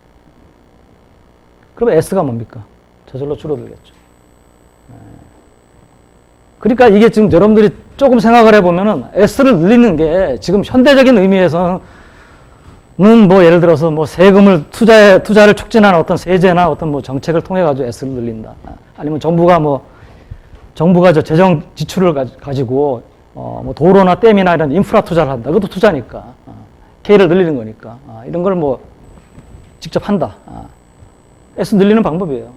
Speaker 1: 그러면 S가 뭡니까? 저절로 줄어들겠죠. 그러니까 이게 지금 여러분들이 조금 생각을 해보면은 S를 늘리는 게 지금 현대적인 의미에서는 뭐 예를 들어서 뭐 세금을 투자를 촉진하는 어떤 세제나 어떤 뭐 정책을 통해 가지고 S를 늘린다. 아니면 정부가 저 재정 지출을 가지고 뭐 도로나 댐이나 이런 인프라 투자를 한다. 그것도 투자니까. K를 늘리는 거니까. 이런 걸 뭐 직접 한다. S 늘리는 방법이에요.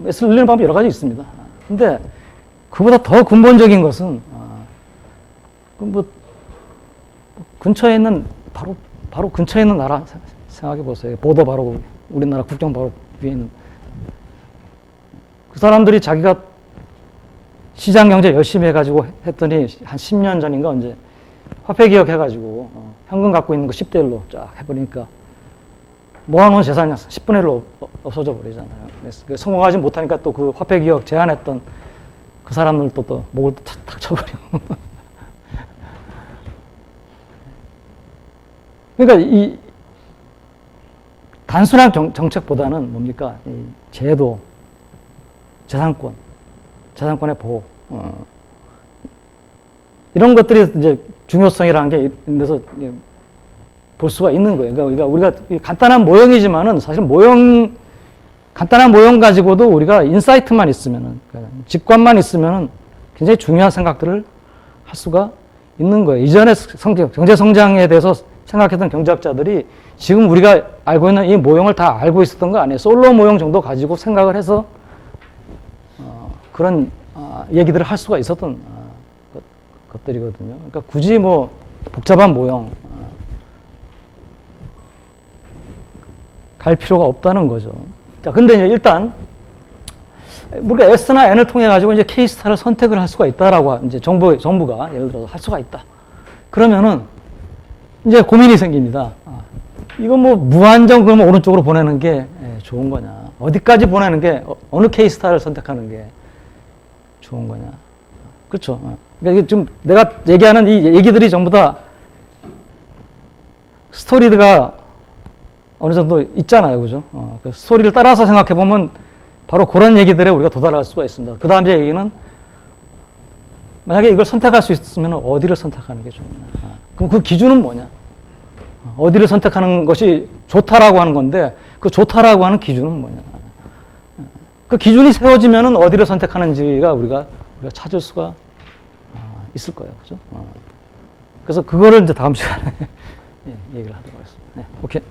Speaker 1: S 늘리는 방법이 여러 가지 있습니다. 근데 그보다 더 근본적인 것은 뭐 근처에 있는 바로 근처에 있는 나라 생각해 보세요. 보도 바로 우리나라 국경 바로 위에 있는 그 사람들이 자기가 시장 경제 열심히 해가지고 했더니 한 10년 전인가 언제 화폐 개혁 해가지고 현금 갖고 있는 거 10대 1로 쫙 해버리니까 모아놓은 재산이 10분의 1로 없어져 버리잖아요. 성공하지 못하니까 또 그 화폐 개혁 제안했던 그 사람들도 또 목을 탁 쳐버리고. 그러니까 이 단순한 정책보다는 뭡니까? 이 제도, 재산권의 보호, 이런 것들이 이제 중요성이라는 게 이런 데서 볼 수가 있는 거예요. 그러니까 우리가 간단한 모형이지만은 사실 간단한 모형 가지고도 우리가 인사이트만 있으면은, 그러니까 직관만 있으면은 굉장히 중요한 생각들을 할 수가 있는 거예요. 이전에 경제 성장에 대해서 생각했던 경제학자들이 지금 우리가 알고 있는 이 모형을 다 알고 있었던 거 아니에요. 솔로 모형 정도 가지고 생각을 해서 그런 얘기들을 할 수가 있었던 것들이거든요. 그러니까 굳이 뭐 복잡한 모형 갈 필요가 없다는 거죠. 자, 근데 이제 일단 우리가 S나 N을 통해 가지고 이제 K스타를 선택을 할 수가 있다라고 이제 정부가 예를 들어서 할 수가 있다. 그러면은 이제 고민이 생깁니다. 이거 뭐 무한정 그러면 오른쪽으로 보내는 게 좋은 거냐? 어디까지 보내는 게 어느 K스타를 선택하는 게 좋은 거냐? 그렇죠. 그러니까 이게 지금 내가 얘기하는 이 얘기들이 전부 다 스토리가 어느 정도 있잖아요. 그죠? 그 스토리를 따라서 생각해 보면 바로 그런 얘기들에 우리가 도달할 수가 있습니다. 그 다음 얘기는 만약에 이걸 선택할 수 있으면 어디를 선택하는 게 좋냐. 그럼 그 기준은 뭐냐? 어디를 선택하는 것이 좋다라고 하는 건데 그 좋다라고 하는 기준은 뭐냐? 그 기준이 세워지면은 어디를 선택하는지가 우리가 찾을 수가 있을 거예요. 그죠? 그래서 그거를 이제 다음 시간에 얘기를 하도록 하겠습니다. 네, 오케이.